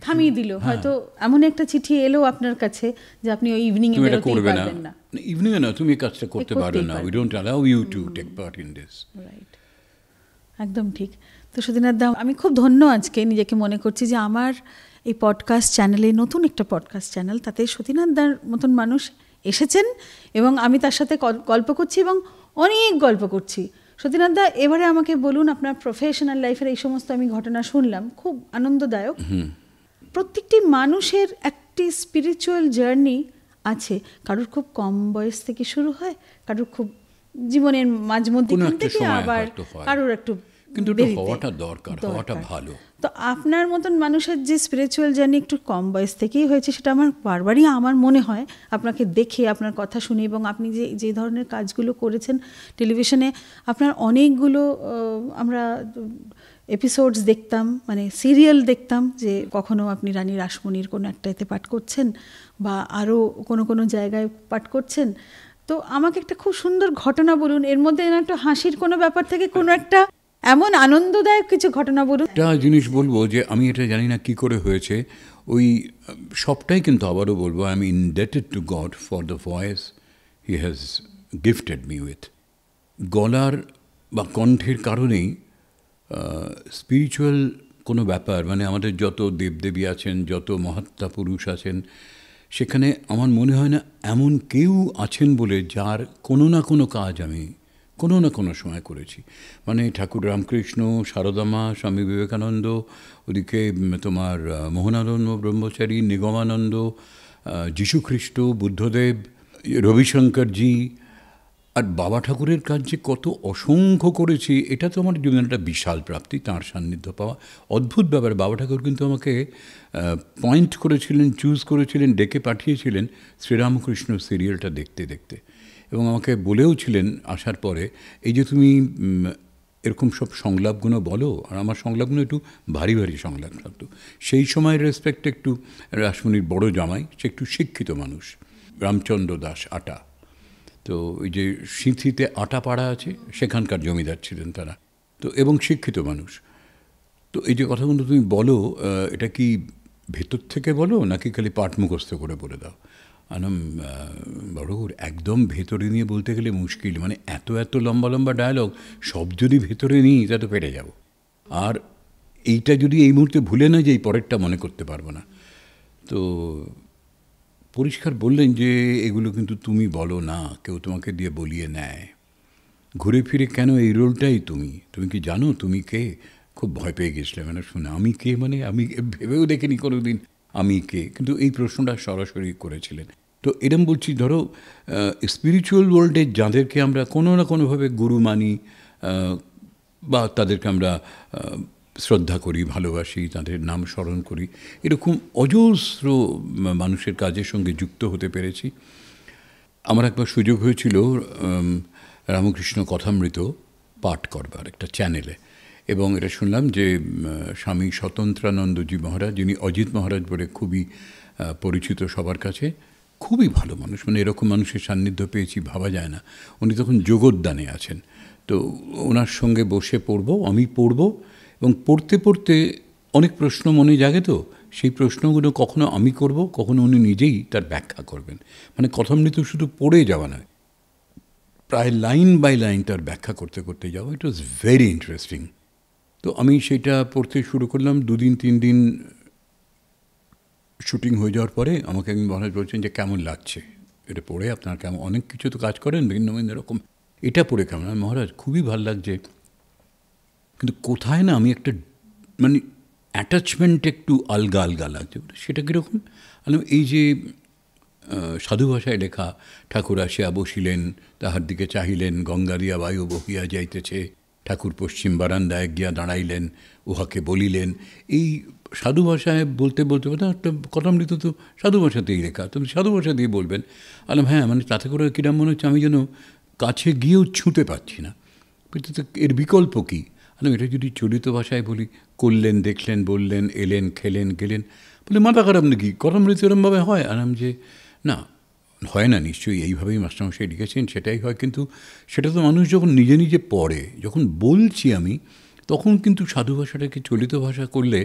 Speaker 1: থামিয়ে দিল। হয়তো এমন একটা চিঠি এলো আপনার কাছে যে আপনি ওই ইভিনিং এ বেরোতেই পারবেন না।
Speaker 2: ইভিনিং এ না, তুমি এই কাজটা করতে পারবে না, we don't allow you to take part in this.
Speaker 1: Right, একদম ঠিক। তো সতীনাথ দা, আমি খুব ধন্য আজকে নিজেকে মনে করছি যে আমার এই পডকাস্ট চ্যানেলে, নতুন একটা পডকাস্ট চ্যানেল, তাতে সতীনাথ দার মতন মানুষ এসেছেন এবং আমি তার সাথে গল্প করছি এবং অনেক গল্প করছি। সতীনাথ দা, এবারে আমাকে বলুন, আপনার প্রফেশনাল লাইফের এই সমস্ত আমি ঘটনা শুনলাম, খুব আনন্দদায়ক। প্রত্যেকটি মানুষের একটি স্পিরিচুয়াল জার্নি আছে, কারোর খুব কম বয়স থেকে শুরু হয়, কারোর খুব জীবনের মাঝমধ্যখান থেকে, আবার কারোর একটু,
Speaker 2: কিন্তু হওয়াটা দরকার, হওয়াটা ভালো।
Speaker 1: তো আপনার মতন মানুষের যে স্পিরিচুয়াল জার্নি একটু কম বয়স থেকেই হয়েছে, সেটা আমার বারবারই আমার মনে হয় আপনাকে দেখে, আপনার কথা শুনে, এবং আপনি যে ধরনের কাজগুলো করেছেন টেলিভিশনে, আপনার অনেকগুলো আমরা এপিসোডস দেখতাম, মানে সিরিয়াল দেখতাম, যে কখনো আপনি রানী রাসমণির কোনো একটা এতে পাঠ করছেন বা আরও কোনো জায়গায় পাঠ করছেন। তো আমাকে একটা খুব সুন্দর ঘটনা বলুন, এর মধ্যে একটা হাসির কোনো ব্যাপার থেকে কোনো একটা এমন আনন্দদায়ক কিছু ঘটনা বলুন।
Speaker 2: একটা জিনিস বলবো যে আমি এটা জানি না কি করে হয়েছে, ওই সবটাই কিন্তু আবারও বলবো, I am indebted two god for the voice he has gifted me with. গলার বা কণ্ঠের কারণেই স্পিরিচুয়াল কোনো ব্যাপার, মানে আমাদের যত দেবদেবী আছেন, যত মহাত্মা পুরুষ আছেন, সেখানে আমার মনে হয় না এমন কেউ আছেন বলে যার কোনো না কোনো কাজ আমি কোনো না কোনো সময় করেছি। মানে ঠাকুর রামকৃষ্ণ, সারদামা, স্বামী বিবেকানন্দ, ওদিকে তোমার মোহনানন্দ ব্রহ্মচারী, নিগমানন্দ, যীশুখ্রিস্ট, বুদ্ধদেব, রবিশঙ্করজি, আর বাবা ঠাকুরের কাজ যে কত অসংখ্য করেছি, এটা তো আমার জীবনের একটা বিশাল প্রাপ্তি, তাঁর সান্নিধ্য পাওয়া। অদ্ভুত ব্যাপার, বাবা ঠাকুর কিন্তু আমাকে পয়েন্ট করেছিলেন, চুজ করেছিলেন, ডেকে পাঠিয়েছিলেন শ্রীরামকৃষ্ণ সিরিয়ালটা দেখতে দেখতে, এবং আমাকে বলেও ছিলেন আসার পরে, এই যে তুমি এরকম সব সংলাপগুলো বলো, আর আমার সংলাপগুলো একটু ভারী ভারী সংলাপ থাকতো। সেই সময়ের রেসপেক্টে একটু রাসমণির বড় জামাই, সে একটু শিক্ষিত মানুষ, রামচন্দ্র দাস আটা, তো ওই যে সিঁথিতে আটা পাড়া আছে, সেখানকার জমিদার ছিলেন তারা, তো এবং শিক্ষিত মানুষ। তো এই যে কথাগুলো তুমি বলো, এটা কি ভেতর থেকে বলো নাকি খালি পাঠ মুখস্থ করে বলে দাও? আনাম বড়গুর একদম ভেতরে নিয়ে বলতে গেলে মুশকিল, মানে এত এত লম্বা লম্বা ডায়ালগ, সব যদি ভেতরে নিই তা তো পেরে যাব। আর এইটা যদি এই মুহূর্তে ভুলে না যাই, পরেরটা মনে করতে পারবো না। তো পরিষ্কার বললেন যে এগুলো কিন্তু তুমি বলো না, কেউ তোমাকে দিয়ে বলিয়ে নেয়, ঘুরে ফিরে কেন এই রোলটাই তুমি কি জানো তুমি কে? খুব ভয় পেয়ে গেছিলাম, মানে শুনে আমি কে, মানে আমি ভেবেও দেখিনি কোনো দিন আমি কে, কিন্তু এই প্রশ্নটা সরাসরি করেছিলেন। তো এরম বলছি, ধরো স্পিরিচুয়াল ওয়ার্ল্ডে যাদেরকে আমরা কোনো না কোনোভাবে গুরু মানি বা তাদেরকে আমরা শ্রদ্ধা করি, ভালোবাসি, তাদের নাম স্মরণ করি, এরকম অজস্র মানুষের কাজের সঙ্গে যুক্ত হতে পেরেছি। আমার একবার সুযোগ হয়েছিল রামকৃষ্ণ কথামৃত পাঠ করবার একটা চ্যানেলে, এবং এটা শুনলাম যে স্বামী স্বতন্ত্রানন্দজি মহারাজ, যিনি অজিত মহারাজ বলে খুবই পরিচিত সবার কাছে, খুবই ভালো মানুষ, মানে এরকম মানুষের সান্নিধ্য পেয়েছি ভাবা যায় না। উনি তখন যোগোদ্যানে আছেন, তো ওনার সঙ্গে বসে পড়ব, আমি পড়ব, এবং পড়তে পড়তে অনেক প্রশ্ন মনে জাগে, তো সেই প্রশ্নগুলো কখনো আমি করব, কখনো উনি নিজেই তার ব্যাখ্যা করবেন। মানে কথামৃত শুধু পড়ে যাওয়া নয়, প্রায় লাইন বাই লাইন তার ব্যাখ্যা করতে করতে যাওয়া। ইট ওয়াজ ভেরি ইন্টারেস্টিং। তো আমি সেটা পড়তে শুরু করলাম। 2 দিন 3 দিন শুটিং হয়ে যাওয়ার পরে আমাকে একজন মহারাজ বলছেন যে কেমন লাগছে এটা পড়ে, আপনার কেমন, অনেক কিছু তো কাজ করেন ভিন্ন ভিন্ন রকম, এটা পড়ে কেমন? মহারাজ খুবই ভালো লাগছে, কিন্তু কোথায় না আমি একটা মানে অ্যাটাচমেন্ট একটু আলগা আলগা লাগছে। সেটা কীরকম? এই যে সাধু ভাষায় লেখা, ঠাকুর আসিয়া বসিলেন, তাহার দিকে চাহিলেন, গঙ্গা দিয়া বায়ু বহিয়া যাইতেছে, ঠাকুর পশ্চিম বারান্দায় গিয়া দাঁড়াইলেন, উহাকে বলিলেন। এই সাধু ভাষায় বলতে বলতে একটা কথামৃত তো সাধু ভাষাতেই লেখা, তুমি সাধু ভাষা দিয়ে বলবেন। হ্যাঁ, মানে তাতে করে কিরম মনে হচ্ছে আমি যেন কাছে গিয়েও ছুঁতে পারছি না, কিন্তু এর বিকল্প কী? এটা যদি চলিত ভাষায় বলি, করলেন, দেখলেন, বললেন, এলেন, খেলেন, গেলেন, বলে মাথা খারাপ নাকি? কথামৃত এরমভাবে হয়? যে না, হয় না, নিশ্চয়ই এইভাবেই মাস্টারমশাই লিখেছেন, সেটাই হয়। কিন্তু সেটা তো মানুষ যখন নিজে নিজে পড়ে, যখন বলছি আমি, তখন কিন্তু সাধু ভাষাটাকে চলিত ভাষা করলে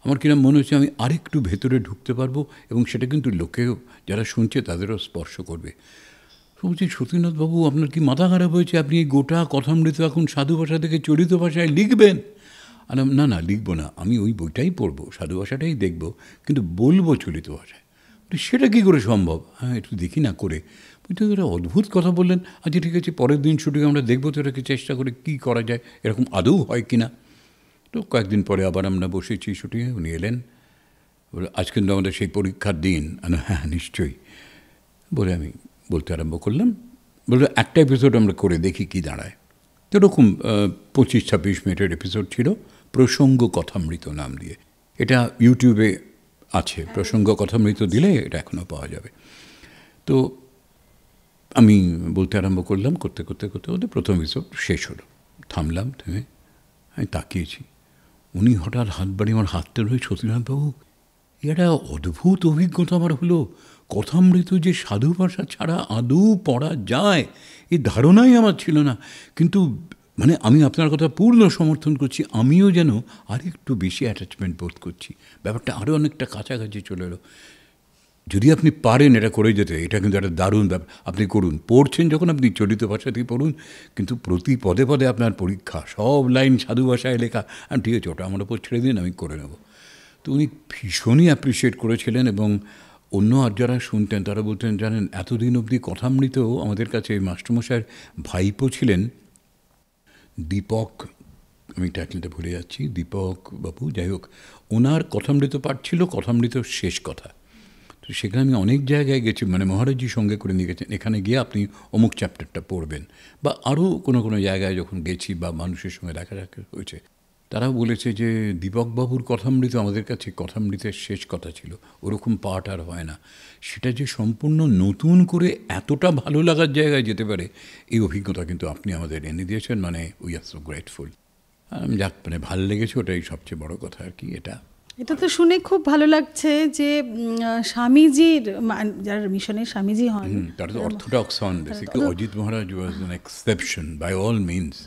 Speaker 2: আমার কিরম মনে হচ্ছে আমি আরেকটু ভেতরে ঢুকতে পারবো, এবং সেটা কিন্তু লোকেও যারা শুনছে তাদেরও স্পর্শ করবে। বলছি, সতীনাথবাবু আপনার কি মাথা খারাপ হয়েছে? আপনি এই গোটা কথামৃত এখন সাধু ভাষা থেকে চলিত ভাষায় লিখবেন? না, লিখবো না, আমি ওই বইটাই পড়বো, সাধু ভাষাটাই দেখবো, কিন্তু বলবো চলিত ভাষায়। তো সেটা কী করে সম্ভব? হ্যাঁ, একটু দেখি না করে। কিন্তু একটা অদ্ভুত কথা বললেন। আচ্ছা ঠিক আছে, পরের দিন শুটিং আমরা দেখবো, তো এটাকে চেষ্টা করে কী করা যায়, এরকম আদৌ হয় কি না। তো কয়েকদিন পরে আবার আমরা বসেছি শুটিংয়ে, উনি এলেন, বলে আজ কিন্তু আমাদের সেই পরীক্ষার দিন। হ্যাঁ নিশ্চয়ই বলে আমি বলতে আরম্ভ করলাম। বললো একটা এপিসোড আমরা করে দেখি কি দাঁড়ায়। তো এরকম 25-26 মিনিটের এপিসোড ছিল, প্রসঙ্গ কথামৃত নাম দিয়ে। এটা ইউটিউবে আছে, প্রসঙ্গ কথামৃত দিলে এটা এখনও পাওয়া যাবে। তো আমি বলতে আরম্ভ করলাম, করতে করতে করতে করতে প্রথম এপিসোড শেষ হলো। থামলাম, থেমে আমি তাকিয়েছি। উনি হঠাৎ হাত বাড়িয়ে আমার হাতটা ধরে, সতীনাথবাবু এটা অদ্ভুত অভিজ্ঞতা আমার হলো। কথামৃত যে সাধু ভাষা ছাড়া আদৌ পড়া যায় এই ধারণাই আমার ছিল না। কিন্তু মানে আমি আপনার কথা পূর্ণ সমর্থন করছি, আমিও যেন আরেকটু বেশি অ্যাটাচমেন্ট বোধ করছি। ব্যাপারটা আরও অনেকটা কাছাকাছি চলে এলো। যদি আপনি পারেন এটা করে যেতে, এটা কিন্তু একটা দারুণ ব্যাপার। আপনি করুন, পড়ছেন যখন আপনি চলিত ভাষাতেই পড়ুন, কিন্তু প্রতি পদে পদে আপনার পরীক্ষা, সব লাইন সাধু ভাষায় লেখা। আর ঠিক আছে, ওটা আমার ওপর ছেড়ে দিন, আমি করে নেব। তো উনি ভীষণই অ্যাপ্রিসিয়েট করেছিলেন। এবং অন্য আর যারা শুনতেন তারা বলতেন, জানেন এতদিন অবধি কথামৃত আমাদের কাছে মাস্টারমশাইয়ের ভাইপো ছিলেন দীপক, আমি টাইটেলটা ভুলে যাচ্ছি, দীপক বাবু, যাই হোক, ওনার কথামৃত পাঠ ছিল কথামৃত শেষ কথা। তো সেখানে আমি অনেক জায়গায় গেছি, মানে মহারাজজি সঙ্গে করে নিয়ে গেছেন, এখানে গিয়ে আপনি অমুক চ্যাপ্টারটা পড়বেন। বা আরও কোনো কোনো জায়গায় যখন গেছি বা মানুষের সঙ্গে দেখা সাক্ষাৎ হয়েছে, তারাও বলেছে যে দীপকবাবুর কথামৃত আমাদের কাছে কথামৃতের শেষ কথা ছিল, ওরকম পাঠ আর হয় না। সেটা যে সম্পূর্ণ নতুন করে এতটা ভালো লাগার জায়গায় যেতে পারে, এই অভিজ্ঞতা কিন্তু আপনি আমাদের এনে দিয়েছেন। মানে উই আর সো গ্রেটফুল। যাক, মানে ভালো লেগেছে, ওটাই সবচেয়ে বড় কথা আর কি।
Speaker 1: এটা তো শুনে খুব ভালো লাগছে যে স্বামীজির, যার মিশনের স্বামীজি হন,
Speaker 2: তারা তো অর্থোডক্স হন basically. Ajit Maharaj was an exception by all means.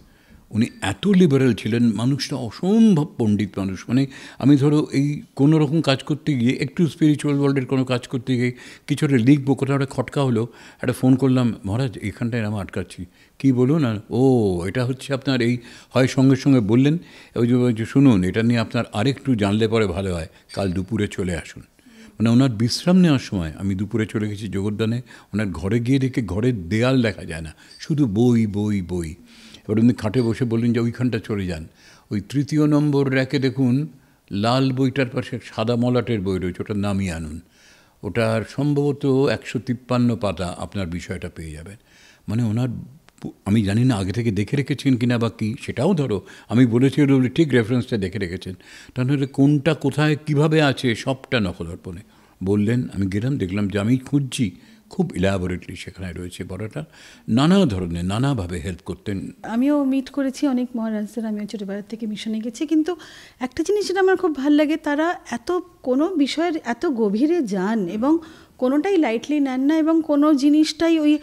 Speaker 2: উনি এত লিবারেল ছিলেন, মানুষটা অসম্ভব পণ্ডিত মানুষ। মানে আমি ধরো এই কোনো রকম কাজ করতে গিয়ে, একটু স্পিরিচুয়াল ওয়ার্ল্ডের কোনো কাজ করতে গিয়ে কিছু একটা লিখবো, কোথাও একটা খটকা হলো, একটা ফোন করলাম, মহারাজ এখানটায় আমি আটকাচ্ছি, কী বলুন? আর ও এটা হচ্ছে আপনার এই, হয় সঙ্গে সঙ্গে বললেন ওই যে শুনুন এটা নিয়ে আপনার আরেকটু জানলে পরে ভালো হয়, কাল দুপুরে চলে আসুন। মানে ওনার বিশ্রাম নেওয়ার সময় আমি দুপুরে চলে গেছি জগদ্দানে, ওনার ঘরে গিয়ে দেখে ঘরের দেয়াল দেখা যায় না, শুধু বই বই বই। এবার উনি খাটে বসে বললেন যে ওইখানটা চলে যান, ওই 3 নম্বর র্যাকে দেখুন লাল বইটার পাশে সাদা মলাটের বই রয়েছে, ওটা নামিয়ে আনুন, ওটার সম্ভবত 153 পাতা, আপনার বিষয়টা পেয়ে যাবেন। মানে ওনার, আমি জানি না আগে থেকে দেখে রেখেছেন কিনা বা কী, সেটাও ধরো আমি বলেছি বলে ঠিক রেফারেন্সটা দেখে রেখেছেন, তাহলে কোনটা কোথায় কিভাবে আছে সবটা নখদর্পণে বললেন। আমি গেলাম, দেখলাম যে আমি খুঁজছি, খুব ইলাবোরেটলি সেখানে রয়েছে পড়াটা, নানা ধরনের নানাভাবে হেল্প করতেন।
Speaker 1: আমিও মিট করেছি অনেক মহারাজদের, আমিও ছোটোবেলার থেকে মিশনে গেছি। কিন্তু একটা জিনিস যেটা আমার খুব ভালো লাগে, তারা এত কোনো বিষয়ের এত গভীরে যান এবং কোনোটাই লাইটলি নেন না, এবং কোনো জিনিসটাই ওই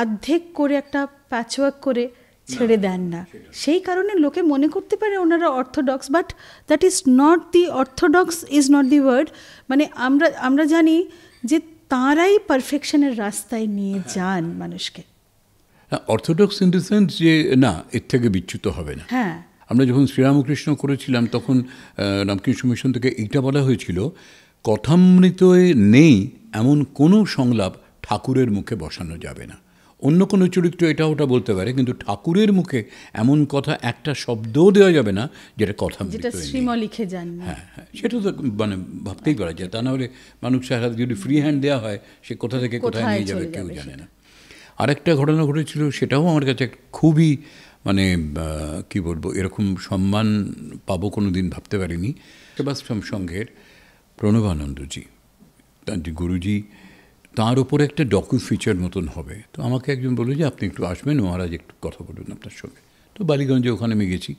Speaker 1: আর্ধেক করে একটা প্যাচওয়ার্ক করে ছেড়ে দেন না। সেই কারণে লোকে মনে করতে পারে ওনারা orthodox, but that is not the orthodox, is not the word. মানে আমরা জানি যে তাঁরাই পারফেকশনের রাস্তায় নিয়ে যান মানুষকে।
Speaker 2: অর্থোডক্স ইন দ্য সেন্স যে না, এর থেকে বিচ্যুত হবে না।
Speaker 1: হ্যাঁ,
Speaker 2: আমরা যখন শ্রীরামকৃষ্ণ করেছিলাম তখন রামকৃষ্ণ মিশন থেকে এইটা বলা হয়েছিল, কথামৃতয়ে নেই এমন কোনো সংলাপ ঠাকুরের মুখে বসানো যাবে না। অন্য কোনো চরিত্র এটা ওটা বলতে পারে, কিন্তু ঠাকুরের মুখে এমন কথা একটা শব্দও দেওয়া যাবে না যেটা কথামৃতয়ে নেই।
Speaker 1: শ্রীম লিখে যান।
Speaker 2: হ্যাঁ হ্যাঁ, সেটা তো মানে ভাবতেই পারা যায়। তা না হলে মানুষের হাতে যদি ফ্রি হ্যান্ড দেওয়া হয়, সে কোথা থেকে কোথায় নিয়ে যাবে কেউ জানে না। আরেকটা ঘটনা ঘটেছিল, সেটাও আমার কাছে খুবই মানে কী বলবো, এরকম সম্মান পাবো কোনো দিন ভাবতে পারিনি। সেবাশ্রম সংঘের প্রণবানন্দজি, তার যে গুরুজি, তার ওপরে একটা ডকু ফিচার মতন হবে। তো আমাকে একজন বলল যে আপনি একটু আসবেন, মহারাজ একটু কথা বলুন আপনার সঙ্গে। তো বালিগঞ্জে ওখানে আমি গেছি।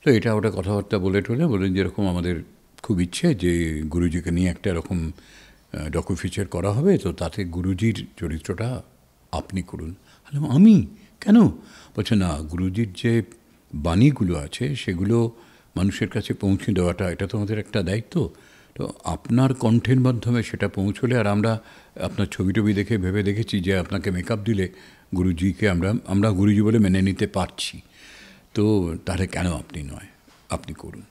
Speaker 2: তো এটা ওটা কথাবার্তা বলে বলেন যেরকম আমাদের খুব ইচ্ছে যে গুরুজিকে নিয়ে একটা এরকম ডকু ফিচার করা হবে, তো তাতে গুরুজির চরিত্রটা আপনি করুন। আমি কেন? বলছে না, গুরুজির যে বাণীগুলো আছে সেগুলো মানুষের কাছে পৌঁছে দেওয়াটা এটা তো আমাদের একটা দায়িত্ব। তো আপনার কণ্ঠের মাধ্যমে সেটা পৌঁছলে, আর আমরা আপনার ছবি টবি দেখে ভেবে দেখেছি যে আপনাকে মেকআপ দিলে গুরুজিকে আমরা গুরুজি বলে মেনে নিতে পারছি, তো তাহলে কেন আপনি নয়, আপনি করুন।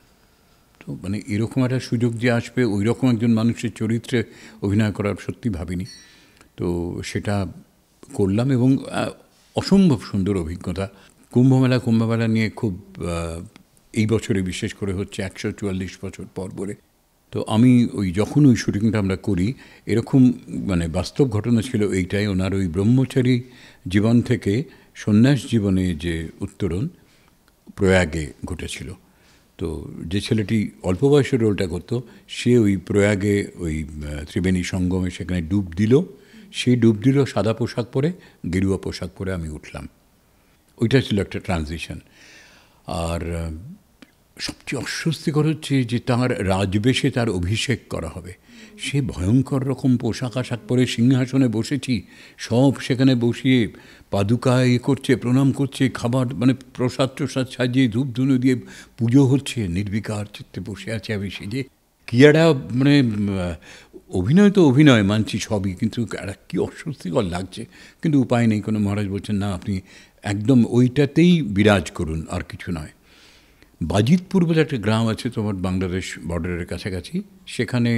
Speaker 2: তো মানে এরকম একটা সুযোগ যে আসবে ওই রকম একজন মানুষের চরিত্রে অভিনয় করার সত্যি ভাবিনি। তো সেটা করলাম এবং অসম্ভব সুন্দর অভিজ্ঞতা। কুম্ভমেলা নিয়ে খুব এই বছরে বিশেষ করে হচ্ছে 144 বছর পর বলে। তো আমি যখন ওই শুটিংটা আমরা করি, এরকম মানে বাস্তব ঘটনা ছিল এইটাই, ওনার ওই ব্রহ্মচারী জীবন থেকে সন্ন্যাস জীবনে যে উত্তরণ প্রয়াগে ঘটেছিল। তো যে ছেলেটি অল্প বয়সের রোলটা করতো, সে ওই প্রয়াগে ওই ত্রিবেণী সঙ্গমে সেখানে ডুব দিল। সেই ডুব দিল সাদা পোশাক পরে, গেরুয়া পোশাক পরে আমি উঠলাম। ওইটা ছিল একটা ট্রানজিশন। আর সবচেয়ে অস্বস্তিকর হচ্ছে যে তাঁর রাজবেশে তার অভিষেক করা হবে। সে ভয়ঙ্কর রকম পোশাক আশাক পরে সিংহাসনে বসেছি, সব সেখানে বসিয়ে পাদুকা করছে, প্রণাম করছে, খাবার মানে প্রসাদ সাজিয়ে ধূপ ধুনো দিয়ে পুজো হচ্ছে, নির্বিকার চিত্তে বসে আছে আমি সেজে। কী একটা মানে অভিনয় তো অভিনয় মানছি সবই, কিন্তু একটা কী অস্বস্তিকর লাগছে। কিন্তু উপায় নেই, কোনো মহারাজ বলছেন না আপনি একদম ওইটাতেই বিরাজ করুন, আর কিছু নয়। বাজিতপুর বলে একটা গ্রাম আছে তোমার বাংলাদেশ বর্ডারের কাছাকাছি, সেখানে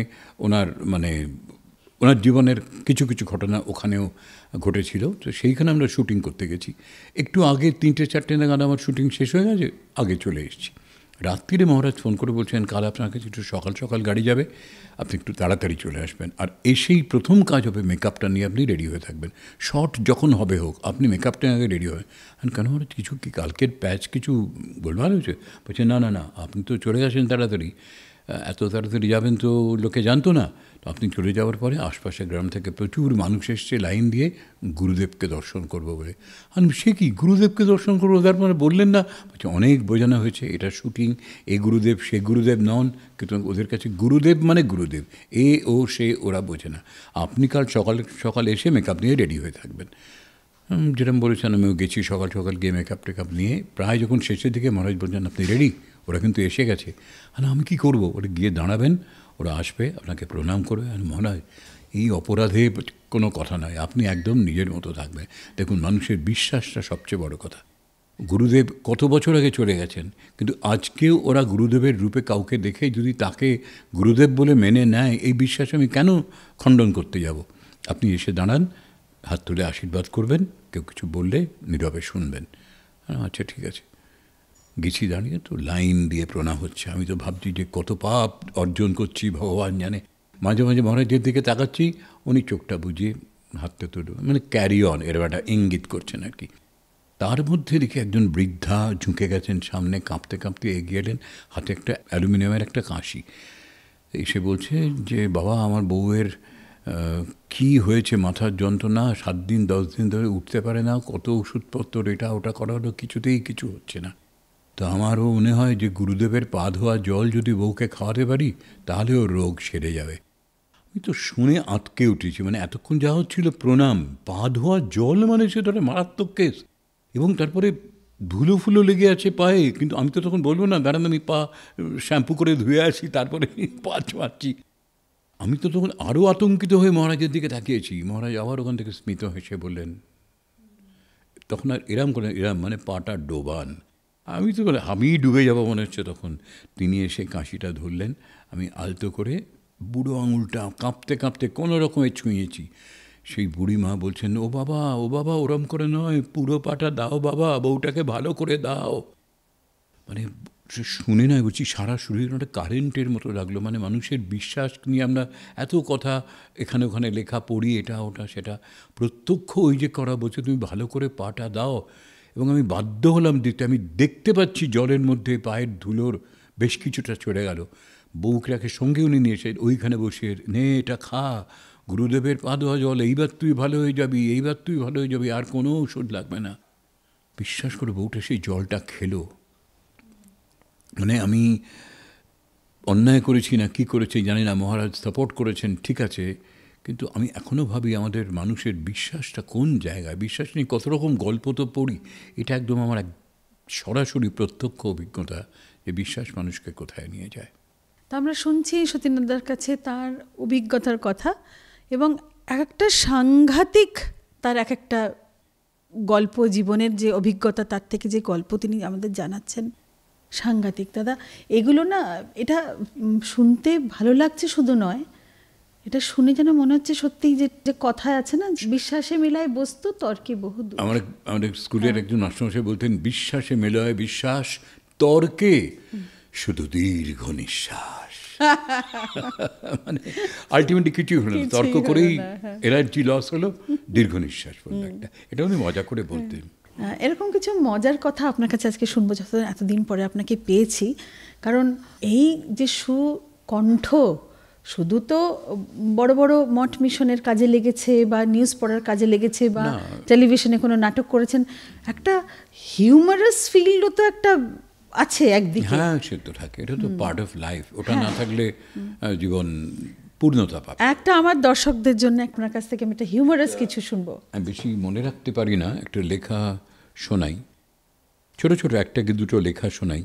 Speaker 2: ওনার জীবনের কিছু কিছু ঘটনা ওখানেও ঘটেছিল। তো সেইখানে আমরা শুটিং করতে গেছি। একটু আগে 3-4 নাগাদ আমার শুটিং শেষ হয়ে গেছে, আগে চলে এসেছি। রাত্রিরে মহারাজ ফোন করে বলছেন কাল আপনার কাছে একটু সকাল সকাল গাড়ি যাবে, আপনি একটু তাড়াতাড়ি চলে আসবেন। আর এসেই প্রথম কাজ হবে মেকআপটা নিয়ে আপনি রেডি হয়ে থাকবেন, শর্ট যখন হবে হোক আপনি মেকআপটা আগে রেডি হয়। কেন মহারাজ কিছু কি কালকের প্যাচ কিছু গোলমাল হয়েছে? বলছে না না না, আপনি তো চলে আসেন তাড়াতাড়ি, এত তাড়াতাড়ি যাবেন তো লোকে জানতো না। তো আপনি চলে যাওয়ার পরে আশপাশের গ্রাম থেকে প্রচুর মানুষ এসছে লাইন দিয়ে গুরুদেবকে দর্শন করবো বলে। আমি সে কি গুরুদেবকে দর্শন করবো, তার মানে বললেন না? বলছে অনেক বোঝানো হয়েছে, এটা শুটিং, এ গুরুদেব সে গুরুদেব নন, কিন্তু ওদের কাছে গুরুদেব মানে গুরুদেব, এ ও সে ওরা বোঝে না। আপনি কাল সকাল সকাল এসে মেকআপ নিয়ে রেডি হয়ে থাকবেন। যেরকম বলেছেন আমিও গেছি সকাল সকাল গিয়ে মেকআপ টেকআপ নিয়ে, প্রায় যখন শেষের দিকে মহারাজ বলছেন আপনি রেডি, ওরা কিন্তু এসে গেছে। আমি কি করব? ওরা গিয়ে দাঁড়াবেন, ওরা আসবে, আপনাকে প্রণাম করবে। আর মহারাজ এই অপরাধে কোনো কথা নয়, আপনি একদম নিজের মতো থাকবেন। দেখুন মানুষের বিশ্বাসটা সবচেয়ে বড় কথা। গুরুদেব কত বছর আগে চলে গেছেন, কিন্তু আজকেও ওরা গুরুদেবের রূপে কাউকে দেখে যদি তাকে গুরুদেব বলে মেনে নেয়, এই বিশ্বাস আমি কেন খণ্ডন করতে যাব? আপনি এসে দাঁড়ান, হাত তুলে আশীর্বাদ করবেন, কেউ কিছু বললে নীরবে শুনবেন। আচ্ছা ঠিক আছে। গেছি দাঁড়িয়ে, তো লাইন দিয়ে প্রণাম হচ্ছে। আমি তো ভাবছি যে কত পাপ অর্জন করছি ভগবান জানে। মাঝে মাঝে মহারাজের দিকে তাকাচ্ছি, উনি চোখটা বুঝিয়ে হাতটা তুলে মানে ক্যারি অন এর একটা ইঙ্গিত করছেন আর কি। তার মধ্যে দেখি একজন বৃদ্ধা ঝুঁকে গেছেন সামনে, কাঁপতে কাঁপতে এগিয়ে এলেন, হাতে একটা অ্যালুমিনিয়ামের একটা কাঁশি। এসে বলছে যে বাবা আমার বউয়ের কি হয়েছে, মাথার যন্ত্রণা, 7 দিন 10 দিন ধরে উঠতে পারে না, কত ওষুধপত্র এটা ওটা করালো, কিছুতেই কিছু হচ্ছে না। তো আমারও মনে হয় যে গুরুদেবের পা ধোয়া জল যদি বউকে খাওয়াতে পারি তাহলে ওর রোগ সেরে যাবে। আমি তো শুনে আঁতকে উঠেছি, মানে এতক্ষণ যা হচ্ছিল প্রণাম, পা ধোয়া জল মানে সেটা মারাত্মক কেস। এবং তারপরে ধুলো ফুলো লেগে আছে পায়ে, কিন্তু আমি তো তখন বলবো না দাঁড়ান আমি পা শ্যাম্পু করে ধুয়ে আসি তারপরে পা ছোঁয়াচ্ছি। আমি তো তখন আরও আতঙ্কিত হয়ে মহারাজের দিকে তাকিয়েছি। মহারাজ আবার ওখান থেকে স্মিত হেসে বললেন, তখন আর এরাম করে, এরাম মানে পাটা ডোবান। আমি তো বলে আমি ডুবে যাবো মনে হচ্ছে তখন। তিনি এসে কাঁশিটা ধরলেন, আমি আলতো করে বুড়ো আঙুলটা কাঁপতে কাঁপতে কোনো রকমে ছুঁয়েছি। সেই বুড়ি মা বলছেন ও বাবা ওরম করে নয়, পুরো পাটা দাও বাবা, বউটাকে ভালো করে দাও। মানে শুনে নয় বলছি সারা শরীর একটা কারেন্টের মতো লাগলো। মানে মানুষের বিশ্বাস নিয়ে আমরা এত কথা এখানে ওখানে লেখা পড়ি, এটা ওটা সেটা, প্রত্যক্ষ ওই যে করা বলছে তুমি ভালো করে পাটা দাও। এবং আমি বাধ্য হলাম দিতে। আমি দেখতে পাচ্ছি জলের মধ্যে পায়ের ধুলোর বেশ কিছুটা চড়ে গেল। বউকে সঙ্গে উনি নিয়ে এসে ওইখানে বসে নে এটা খা, গুরুদেবের পা ধোয়া জল, এইবার তুই ভালো হয়ে যাবি, এইবার তুই ভালো হয়ে যাবি, আর কোনো ওষুধ লাগবে না। বিশ্বাস করে বউটা সেই জলটা খেলো। মানে আমি অন্যায় করেছি না কি করেছি জানি না, মহারাজ সাপোর্ট করেছেন ঠিক আছে, কিন্তু আমি এখনও ভাবি আমাদের মানুষের বিশ্বাসটা কোন জায়গায়। বিশ্বাস নিয়ে কত রকম গল্প তো পড়ি, এটা একদম আমার এক সরাসরি প্রত্যক্ষ অভিজ্ঞতা যে বিশ্বাস মানুষকে কোথায় নিয়ে যায়।
Speaker 1: তা আমরা শুনছি সতীন্দ্রদার কাছে তার অভিজ্ঞতার কথা, এবং এক একটা সাংঘাতিক তার এক একটা গল্প, জীবনের যে অভিজ্ঞতা তার থেকে যে গল্প তিনি আমাদের জানাচ্ছেন, সাংঘাতিক দাদা, এগুলো না, এটা শুনতে ভালো লাগছে শুধু নয়, এটা শুনে যেন মনে হচ্ছে সত্যি যে যে কথায় আছে না, বিশ্বাসে মিলায় বস্তু তর্কে বহু দূর।
Speaker 2: আমাদের স্কুলের একজন মাস্টারমশাই বলতেন, বিশ্বাসে মেলায় বিশ্বাস, তর্কে শুধু দীর্ঘ নিঃশ্বাস। মানে আলটিমেটলি কিছুই হলো না, তর্ক করেই এনার্জি লস হলো, দীর্ঘ নিঃশ্বাস বললো একটা। এটা উনি মজা করে বলতেন।
Speaker 1: এরকম কিছু মজার কথা আপনার কাছে আজকে শুনবো, যত এতদিন পরে আপনাকে পেয়েছি। কারণ এই যে সুকণ্ঠ শুধু তো বড় বড় মঠ মিশনের কাজে লেগেছে বা নিউজ পড়ার কাজে লেগেছে বা টেলিভিশনে কোনো নাটক করেছেন, একটা হিউমারাস ফিল্ডও তো একটা আছে একদিকে।
Speaker 2: হ্যাঁ, সে তো থাকে, এটা তো পার্ট অফ লাইফ। ওটা না থাকলে জীবন পূর্ণতা পাবে।
Speaker 1: একটা আমার দর্শকদের জন্য আপনার কাছ থেকে আমি একটা হিউমারাস কিছু শুনবো।
Speaker 2: আমি বেশি মনে রাখতে পারি না, একটা লেখা শোনাই, ছোট ছোট একটা কি দুটো লেখা শোনাই।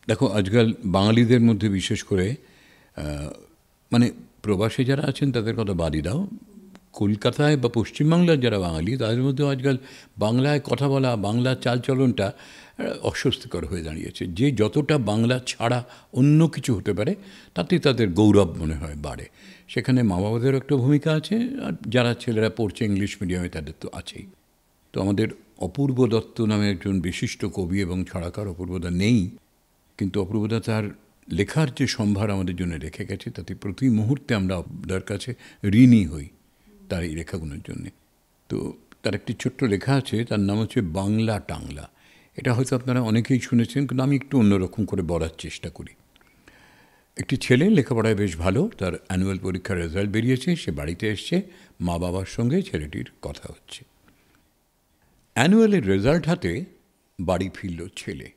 Speaker 2: দেখো, আজকাল বাঙালিদের মধ্যে বিশেষ করে মানে প্রবাসে যারা আছেন তাদের কথা বাদই দাও, কলকাতায় বা পশ্চিমবাংলার যারা বাঙালি তাদের মধ্যেও আজকাল বাংলায় কথা বলা, বাংলা চালচলনটা অস্বস্তিকর হয়ে দাঁড়িয়েছে। যে যতটা বাংলা ছাড়া অন্য কিছু হতে পারে তাতে তাদের গৌরব মনে হয় বাড়ে। সেখানে মা বাবাদেরও একটা ভূমিকা আছে, আর যারা ছেলেরা পড়ছে ইংলিশ মিডিয়ামে তাদের তো আছেই। তো আমাদের অপূর্ব দত্ত নামে একজন বিশিষ্ট কবি এবং ছড়াকার, অপূর্বদা নেই, কিন্তু অপূর্বদা তার লেখার যে সম্ভার আমাদের জন্য রেখে গেছে তাতে প্রতি মুহূর্তে আমরা তার কাছে ঋণী হই তার এই লেখাগুলোর জন্যে। তো তার একটি ছোট্ট লেখা আছে, তার নাম হচ্ছে বাংলা টাংলা। এটা হয়তো আপনারা অনেকেই শুনেছেন, কিন্তু আমি একটু অন্যরকম করে বলার চেষ্টা করি। একটি ছেলে লেখাপড়ায় বেশ ভালো, তার অ্যানুয়াল পরীক্ষার রেজাল্ট বেরিয়েছে, সে বাড়িতে এসছে, মা বাবার সঙ্গে ছেলেটির কথা হচ্ছে। অ্যানুয়ালের রেজাল্ট হাতে বাড়ি ফিরল ছেলে।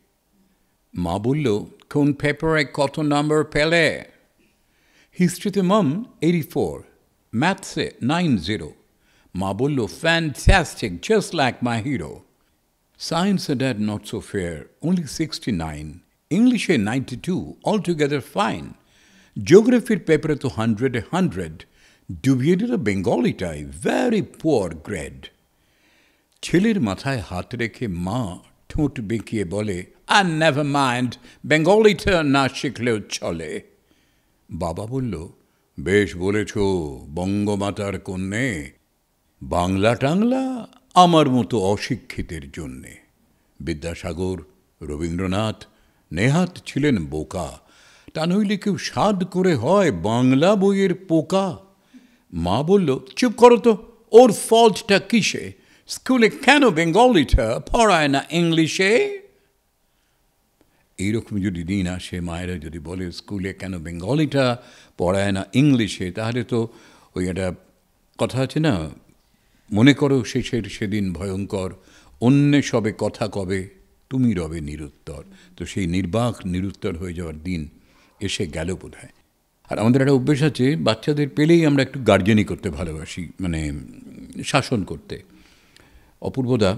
Speaker 2: মা বলল, কোন পেপারে কত নাম্বার পেলে? হিস্ট্রিতে মম 84, ম্যাথসে 90। মা বলল, fantastic, just like my hero. Science dad not so fair, only 69. English 92, altogether fine. Geography paper to 100. Deviated a Bengali tie, very poor grade. ছেলের মাথায় হাত রেখে মা ঠোঁট বেঁকিয়ে বলে, আর নেভার মাইন্ড, বেঙ্গলিটা না শিখলেও চলে। বাবা বলল, বেশ বলেছ বঙ্গমাতার কন্যে, বাংলা টাংলা আমার মতো অশিক্ষিতের জন্যে। বিদ্যাসাগর, রবীন্দ্রনাথ, নেহাত ছিলেন বোকা, তা নইলে কেউ সাধ করে হয় বাংলা বইয়ের পোকা। মা বলল, চুপ করো তো, ওর ফল্টটা কিসে? স্কুলে কেন বেঙ্গলিটা পড়ায় না ইংলিশে? এইরকম যদি দিন আসে, মায়েরা যদি বলে স্কুলে কেন বেঙ্গলিটা পড়ায় না ইংলিশে, তাহলে তো ওই একটা কথা আছে না, মনে করো শেষের সেদিন ভয়ঙ্কর, অন্যে সবে কথা কবে, তুমি রবে নিরুত্তর। তো সেই নির্বাক নিরুত্তর হয়ে যাওয়ার দিন এসে গেল বোধহয়। আর আমাদের একটা অভ্যেস আছে, বাচ্চাদের পেলেই আমরা একটু গার্জেনই করতে ভালোবাসি, মানে শাসন করতে। অপূর্বদা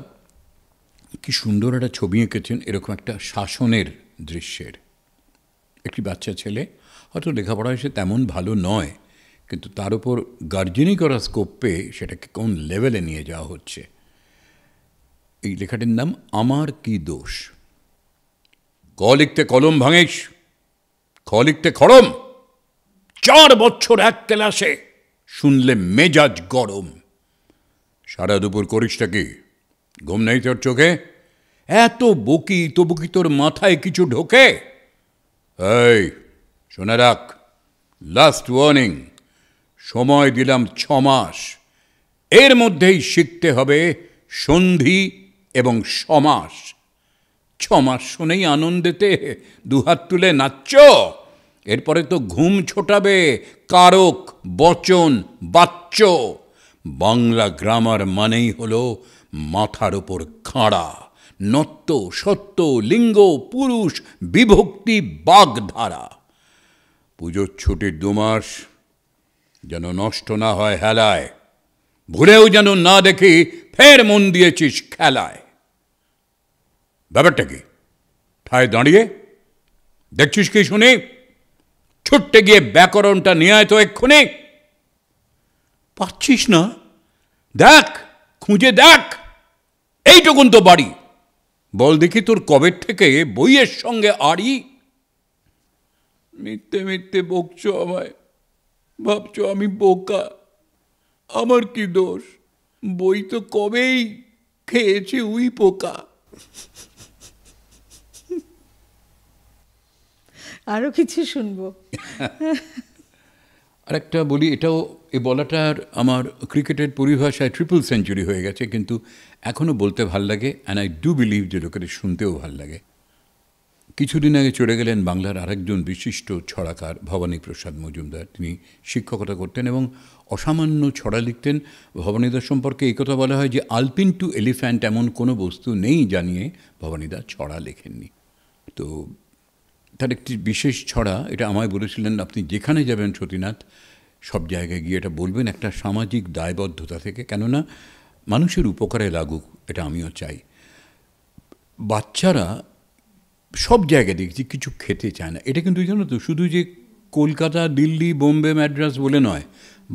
Speaker 2: কি সুন্দর একটা ছবি এঁকেছেন এরকম একটা শাসনের দৃশ্যের। একটি বাচ্চা ছেলে, হয়তো লেখাপড়ায় সে তেমন ভালো নয়, কিন্তু তার উপর গার্জেনই করার স্কোপ পেয়ে সেটাকে কোন লেভেলে নিয়ে যাওয়া হচ্ছে। এই লেখাটির নাম আমার কি দোষ। ক লিখতে কলম ভাঙিস, খ লিখতে খড়ম, 4 বছর এক ক্লাসে, শুনলে মেজাজ গরম। সারা দুপুর করিসটা কি? ঘুম নেই তোর চোখে? এত বকি তবু কি তোর মাথায় কিছু ঢোকে? এই শোনে রাখ, লাস্ট ওয়ার্নিং, সময় দিলাম 6 মাস, এর মধ্যেই শিখতে হবে সন্ধি এবং সমাস। 6 মাস শুনেই আনন্দেতে দুহাত তুলে নাচছ, এরপরে তো ঘুম ছোটাবে কারক, বচন, বাচ্য। বাংলা গ্রামার মানেই হলো মাথার ওপর খাড়া, নত্য, সত্য, লিঙ্গ, পুরুষ, বিভক্তি, বাগধারা। পুজোর ছুটির 2 মাস যেন নষ্ট না হয় হেলায়, ভুলেও যেন না দেখি ফের মন দিয়েছিস খেলায়। ব্যাপারটা কি? ঠায় দাঁড়িয়ে দেখছিস কি শুনি? ছুটতে গিয়ে ব্যাকরণটা নিয়ে আয় তো এক্ষুনি। পাচ্ছিস না? দেখ, খুঁজে দেখ, এইটুকুন তো বাড়ি, বল দেখি তোর কবের থেকে বইয়ের সঙ্গে আড়ি? মিথ্যে মিথ্যে বকছো আমায়, ভাবছো আমি বোকা। আমার কি দোষ? বই তো কবেই খেয়েছে উই পোকা।
Speaker 1: আরো কিছু শুনবো।
Speaker 2: আরেকটা বলি, এটাও এই বলাটার আমার ক্রিকেটের পরিভাষায় ট্রিপল সেঞ্চুরি হয়ে গেছে, কিন্তু এখনও বলতে ভাল লাগে, অ্যান্ড আই ডু বিলিভ যে লোকের শুনতেও ভাল লাগে। কিছুদিন আগে চলে গেলেন বাংলার আরেকজন বিশিষ্ট ছড়াকার ভবানী প্রসাদ মজুমদার। তিনি শিক্ষকতা করতেন এবং অসামান্য ছড়া লিখতেন। ভবানীদার সম্পর্কে এই কথা বলা হয় যে আলপিন টু এলিফ্যান্ট এমন কোনো বস্তু নেই জানিয়ে ভবানীদা ছড়া লেখেননি। তো তার একটি বিশেষ ছড়া, এটা আমায় বলেছিলেন, আপনি যেখানে যাবেন সতীনাথ সব জায়গায় গিয়ে এটা বলবেন, একটা সামাজিক দায়বদ্ধতা থেকে, কেননা মানুষের উপকারে লাগুক এটা আমিও চাই। বাচ্চারা সব জায়গায় দেখছি কিছু খেতে চায় না। এটা কিন্তু জানো তো, শুধু যে কলকাতা, দিল্লি, বোম্বে, ম্যাড্রাস বলে নয়,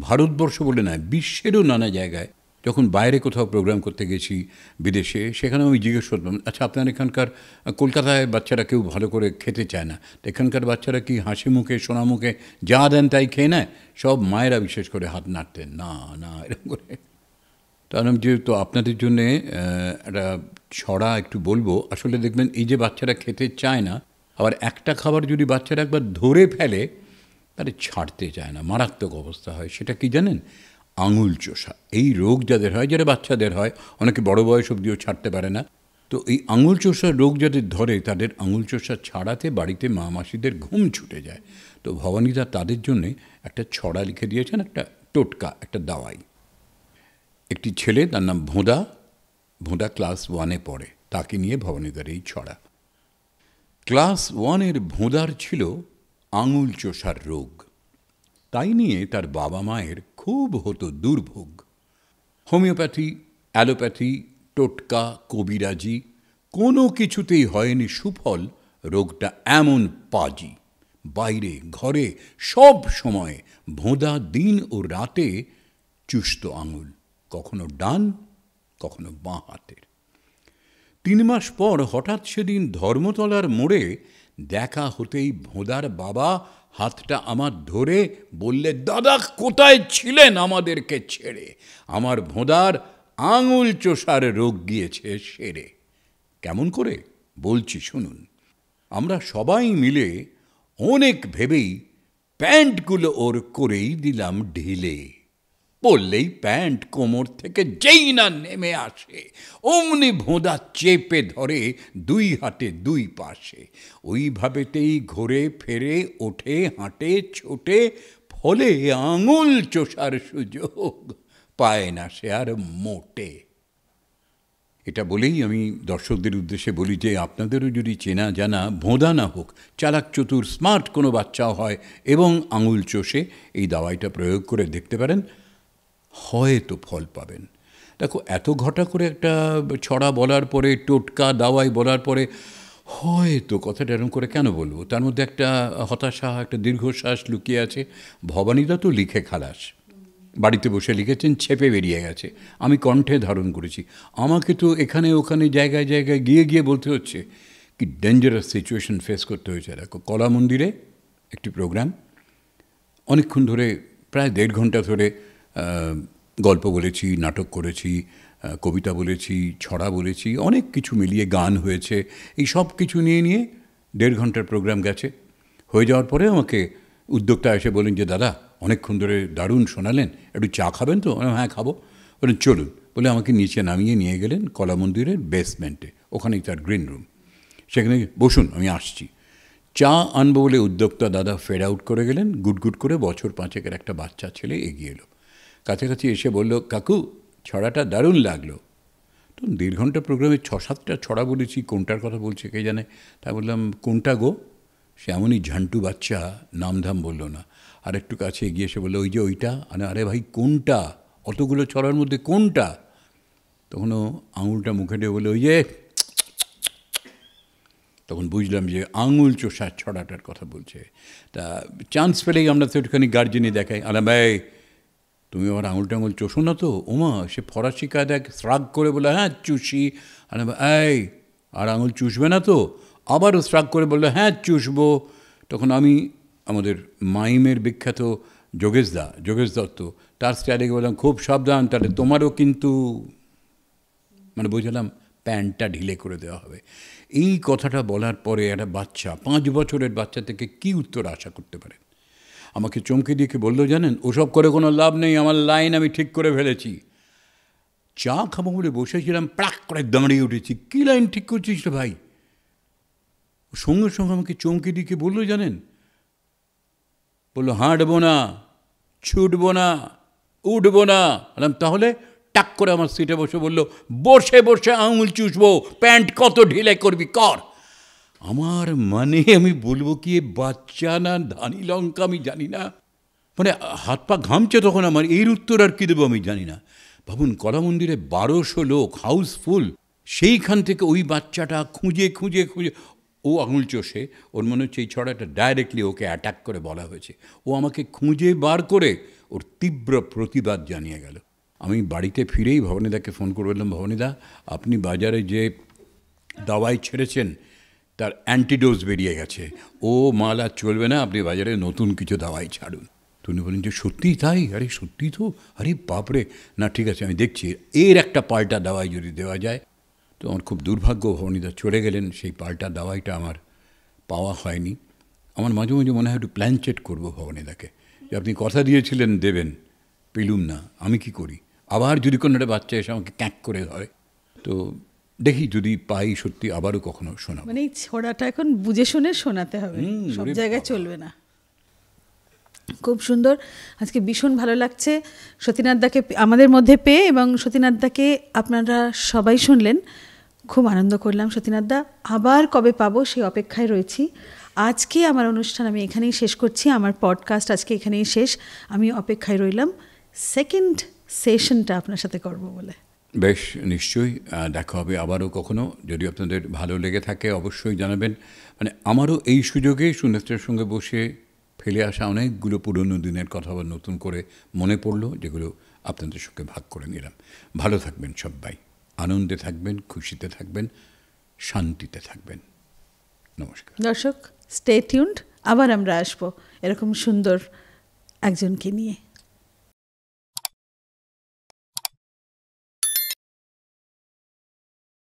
Speaker 2: ভারতবর্ষ বলে নয়, বিশ্বেরও নানা জায়গায় যখন বাইরে কোথাও প্রোগ্রাম করতে গেছি বিদেশে, সেখানেও আমি জিজ্ঞেস করতাম, আচ্ছা আপনার এখানকার কলকাতায় বাচ্চারা কেউ ভালো করে খেতে চায় না, এখানকার বাচ্চারা কি হাসি মুখে সোনা মুখে যা দেন তাই খেয়ে নেয়? সব মায়েরা বিশেষ করে হাত নাড়তেন, না না এরকম করে। তার যেহেতু আপনাদের জন্যে একটা ছড়া একটু বলবো। আসলে দেখবেন এই যে বাচ্চারা খেতে চায় না, আবার একটা খাবার যদি বাচ্চারা একবার ধরে ফেলে তাহলে ছাড়তে চায় না, মারাত্মক অবস্থা হয়। সেটা কি জানেন? আঙুল চোষা। এই রোগ যাদের হয়, যারা বাচ্চাদের হয়, অনেকে বড় বয়স অবধিও ছাড়তে পারে না, তো এই আঙুল চোষার রোগ যাদের ধরে তাদের আঙুল চোষা ছাড়াতে বাড়িতে মা মাসিদের ঘুম ছুটে যায়। তো ভবানীদা তাদের জন্যে একটা ছড়া লিখে দিয়েছেন, একটা টোটকা, একটা দাওয়াই। একটি ছেলে, তার নাম ভোঁদা, ভোঁদা ক্লাস 1-এ পড়ে, তাকে নিয়ে ভবানীদার এই ছড়া। ক্লাস 1-এর ভোঁদার ছিল আঙুল চোষার রোগ, তাই নিয়ে তার বাবা মায়ের খুব হতো দুর্ভোগ। হোমিওপ্যাথি, অ্যালোপ্যাথি, টোটকা, কবিরাজি কোনো কিছুতেই হয়নি সুফল। রোগটা এমন পাজি, বাইরে ঘরে সব সময় ভোঁদা দিন ও রাতে চুষত আঙুল, কখনো ডান কখনো বাঁ হাতের। 3 মাস পর হঠাৎ সেদিন ধর্মতলার মোড়ে দেখা হতেই ভোঁদার বাবা হাতটা আমার ধরে বললে, দাদা কোথায় ছিলেন আমাদেরকে ছেড়ে? আমার ভোঁদার আঙুল চোষার রোগ গিয়েছে সেরে। কেমন করে বলছি শুনুন। আমরা সবাই মিলে অনেক ভেবেই প্যান্টগুলো ওর করেই দিলাম ঢিলে। পড়লেই প্যান্ট কোমর থেকে যেই না নেমে আসে, অমনি ভোঁদা চেপে ধরে 2 হাতে 2 পাশে। ওইভাবেতেই ঘুরে ফেরে ওঠে হাঁটে ছোটে, ফলে আঙুল চোষার সুযোগ পায় না সে আর মোটে। এটা বলেই আমি দর্শকদের উদ্দেশ্যে বলি যে আপনাদেরও যদি চেনা জানা ভোঁদা না হোক, চালাক চতুর স্মার্ট কোনো বাচ্চাও হয় এবং আঙুল চষে, এই দাওয়াইটা প্রয়োগ করে দেখতে পারেন, হয়তো ফল পাবেন। দেখো, এত ঘটা করে একটা ছড়া বলার পরে, টোটকা দাওয়াই বলার পরে হয়তো কথাটা এরকম করে কেন বলবো? তার মধ্যে একটা হতাশা, একটা দীর্ঘশ্বাস লুকিয়ে আছে। ভবানীদা তো লিখে খালাস, বাড়িতে বসে লিখেছেন, ছেপে বেরিয়ে গেছে, আমি কণ্ঠে ধারণ করেছি। আমাকে তো এখানে ওখানে জায়গায় জায়গায় গিয়ে গিয়ে বলতে হচ্ছে। কি ডেঞ্জারাস সিচুয়েশন ফেস করতে হয়েছে। দেখো, কলা মন্দিরে একটি প্রোগ্রাম, অনেকক্ষণ ধরে, প্রায় 1.5 ঘন্টা ধরে গল্প বলেছি, নাটক করেছি, কবিতা বলেছি, ছড়া বলেছি, অনেক কিছু মিলিয়ে গান হয়েছে। এই সব কিছু নিয়ে 1.5 ঘন্টার প্রোগ্রাম গেছে। হয়ে যাওয়ার পরে আমাকে উদ্যোক্তা এসে বলেন যে, দাদা অনেকক্ষণ ধরে দারুণ শোনালেন, একটু চা খাবেন তো? হ্যাঁ খাবো। বলেন চলুন, বলে আমাকে নিচে নামিয়ে নিয়ে গেলেন কলা মন্দিরের বেসমেন্টে, ওখানেই তার গ্রিন রুম। সেখানে বসুন, আমি আসছি। চা আনবো বলে উদ্যোক্তা দাদা ফেড আউট করে গেলেন। গুটগুট করে বছর 5-এর একটা বাচ্চা ছেলে এগিয়ে এলো, কাছাকাছি এসে বলল, কাকু ছড়াটা দারুণ লাগলো। তো 1.5 ঘন্টা প্রোগ্রামে 6-7টা ছড়া বলেছি, কোনটার কথা বলছে কে জানে। তাই বললাম, কোনটা গো? সে এমনই ঝান্টু বাচ্চা, নামধাম বলল না, আর একটু কাছে এগিয়ে এসে বললো, ওই যে ওইটা। আরে ভাই কোনটা? অতগুলো ছড়ার মধ্যে কোনটা? তখনও আঙুলটা মুখে দিয়ে বললো, ওই যে। তখন বুঝলাম যে আঙুল চোষার ছড়াটার কথা বলছে। তা চান্স পেলেই আমরা তো একটুখানি গার্জেনই দেখাই, ভাই তুমি আমার আঙুল টাঙুল চোষো না তো? ওমা, সে ফরাসি কায়দায় শ্রাগ করে বলে, হ্যাঁ চুষি। এই আর আঙুল চুষবে না তো? আবারও শ্রাগ করে বললো হ্যাঁ চুষবো। তখন আমি আমাদের মাইমের বিখ্যাত যোগেশ দত্ত, তার স্টাইলে বললাম খুব সাবধান, তাহলে তোমারও কিন্তু, মানে বুঝলাম প্যান্টটা ঢিলে করে দেওয়া হবে। এই কথাটা বলার পরে একটা বাচ্চা, 5 বছরের বাচ্চা থেকে কি উত্তর আশা করতে পারেন? আমাকে চমকে দিয়ে বললো জানেন, ওসব করে কোনো লাভ নেই, আমার লাইন আমি ঠিক করে ফেলেছি। চা খাবো বলে বসেছিলাম, প্রাক করে দাঁড়িয়ে উঠেছি, কী লাইন ঠিক করছিস রে ভাই? সঙ্গে সঙ্গে আমাকে চমকে দিয়ে বললো জানেন, বললো হাঁটবো না, ছুটবো না, উঠবো না। বললাম তাহলে? টাক করে আমার সিটে বসে বললো, বসে বসে আঙুল চুষবো, প্যান্ট কত ঢিলে করবি কর। আমার মানে আমি বলবো কি, বাচ্চা না ধানি লঙ্কা আমি জানি না, মানে হাত পা ঘামছে তখন আমার, এর উত্তর আর কী দেবো আমি জানি না। ভাবুন, কলা মন্দিরে 1200 লোক, হাউসফুল, সেইখান থেকে ওই বাচ্চাটা খুঁজে খুঁজে খুঁজে, ও আঙুল চষে, ওর মনে হচ্ছে এই ছড়াটা ডাইরেক্টলি ওকে অ্যাটাক করে বলা হয়েছে। ও আমাকে খুঁজে বার করে ওর তীব্র প্রতিবাদ জানিয়ে গেল। আমি বাড়িতে ফিরেই ভবানীদাকে ফোন করে বললাম, ভবানীদা আপনি বাজারে যে দাওয়াই ছেড়েছেন তার অ্যান্টিডোজ বেরিয়ে গেছে, ও মাল আর চলবে না, আপনি বাজারে নতুন কিছু দাওয়াই ছাড়ুন। তো উনি বলেন যে সত্যিই তাই? আরে সত্যি তো, আরে বাপরে, না ঠিক আছে আমি দেখছি এর একটা পাল্টা দাওয়াই যদি দেওয়া যায়। তো আমার খুব দুর্ভাগ্য, ভবানীদা চলে গেলেন, সেই পাল্টা দাওয়াইটা আমার পাওয়া হয়নি। আমার মাঝে মাঝে মনে হয় একটু প্ল্যান চেট করবো ভবানীদাকে, যে আপনি কথা দিয়েছিলেন দেবেন, পেলুম না, আমি কি করি? আবার যদি কোনো একটা বাচ্চা এসে আমাকে ক্যাঁক করে ধরে, তো দেখি যদি পাই সত্যি আবারও কখনো শোনাবো।
Speaker 1: মানে এই ছোড়াটা এখন বুঝে শুনে শোনাতে হবে, সব জায়গায় চলবে না। খুব সুন্দর, আজকে ভীষণ ভালো লাগছে সতীনাথদাকে আমাদের মধ্যে পেয়ে, এবং সতীনাথদাকে আপনারা সবাই শুনলেন, খুব আনন্দ করলাম। সতীনাথদা আবার কবে পাবো সেই অপেক্ষায় রয়েছি। আজকে আমার অনুষ্ঠান আমি এখানেই শেষ করছি, আমার পডকাস্ট আজকে এখানেই শেষ। আমি অপেক্ষায় রইলাম সেকেন্ড সেশনটা আপনার সাথে করব বলে।
Speaker 2: বেশ, নিশ্চয়ই দেখা হবে আবারও কখনো। যদি আপনাদের ভালো লেগে থাকে অবশ্যই জানাবেন। মানে আমারও এই সুযোগে সুনেত্রার সঙ্গে বসে ফেলে আসা অনেকগুলো পুরনো দিনের কথা আবার নতুন করে মনে পড়লো, যেগুলো আপনাদের সঙ্গে ভাগ করে নিলাম। ভালো থাকবেন সবাই, আনন্দে থাকবেন, খুশিতে থাকবেন, শান্তিতে থাকবেন। নমস্কার
Speaker 1: দর্শক, স্টে টিউনড, আবার আমরা আসবো এরকম সুন্দর একজনকে নিয়ে।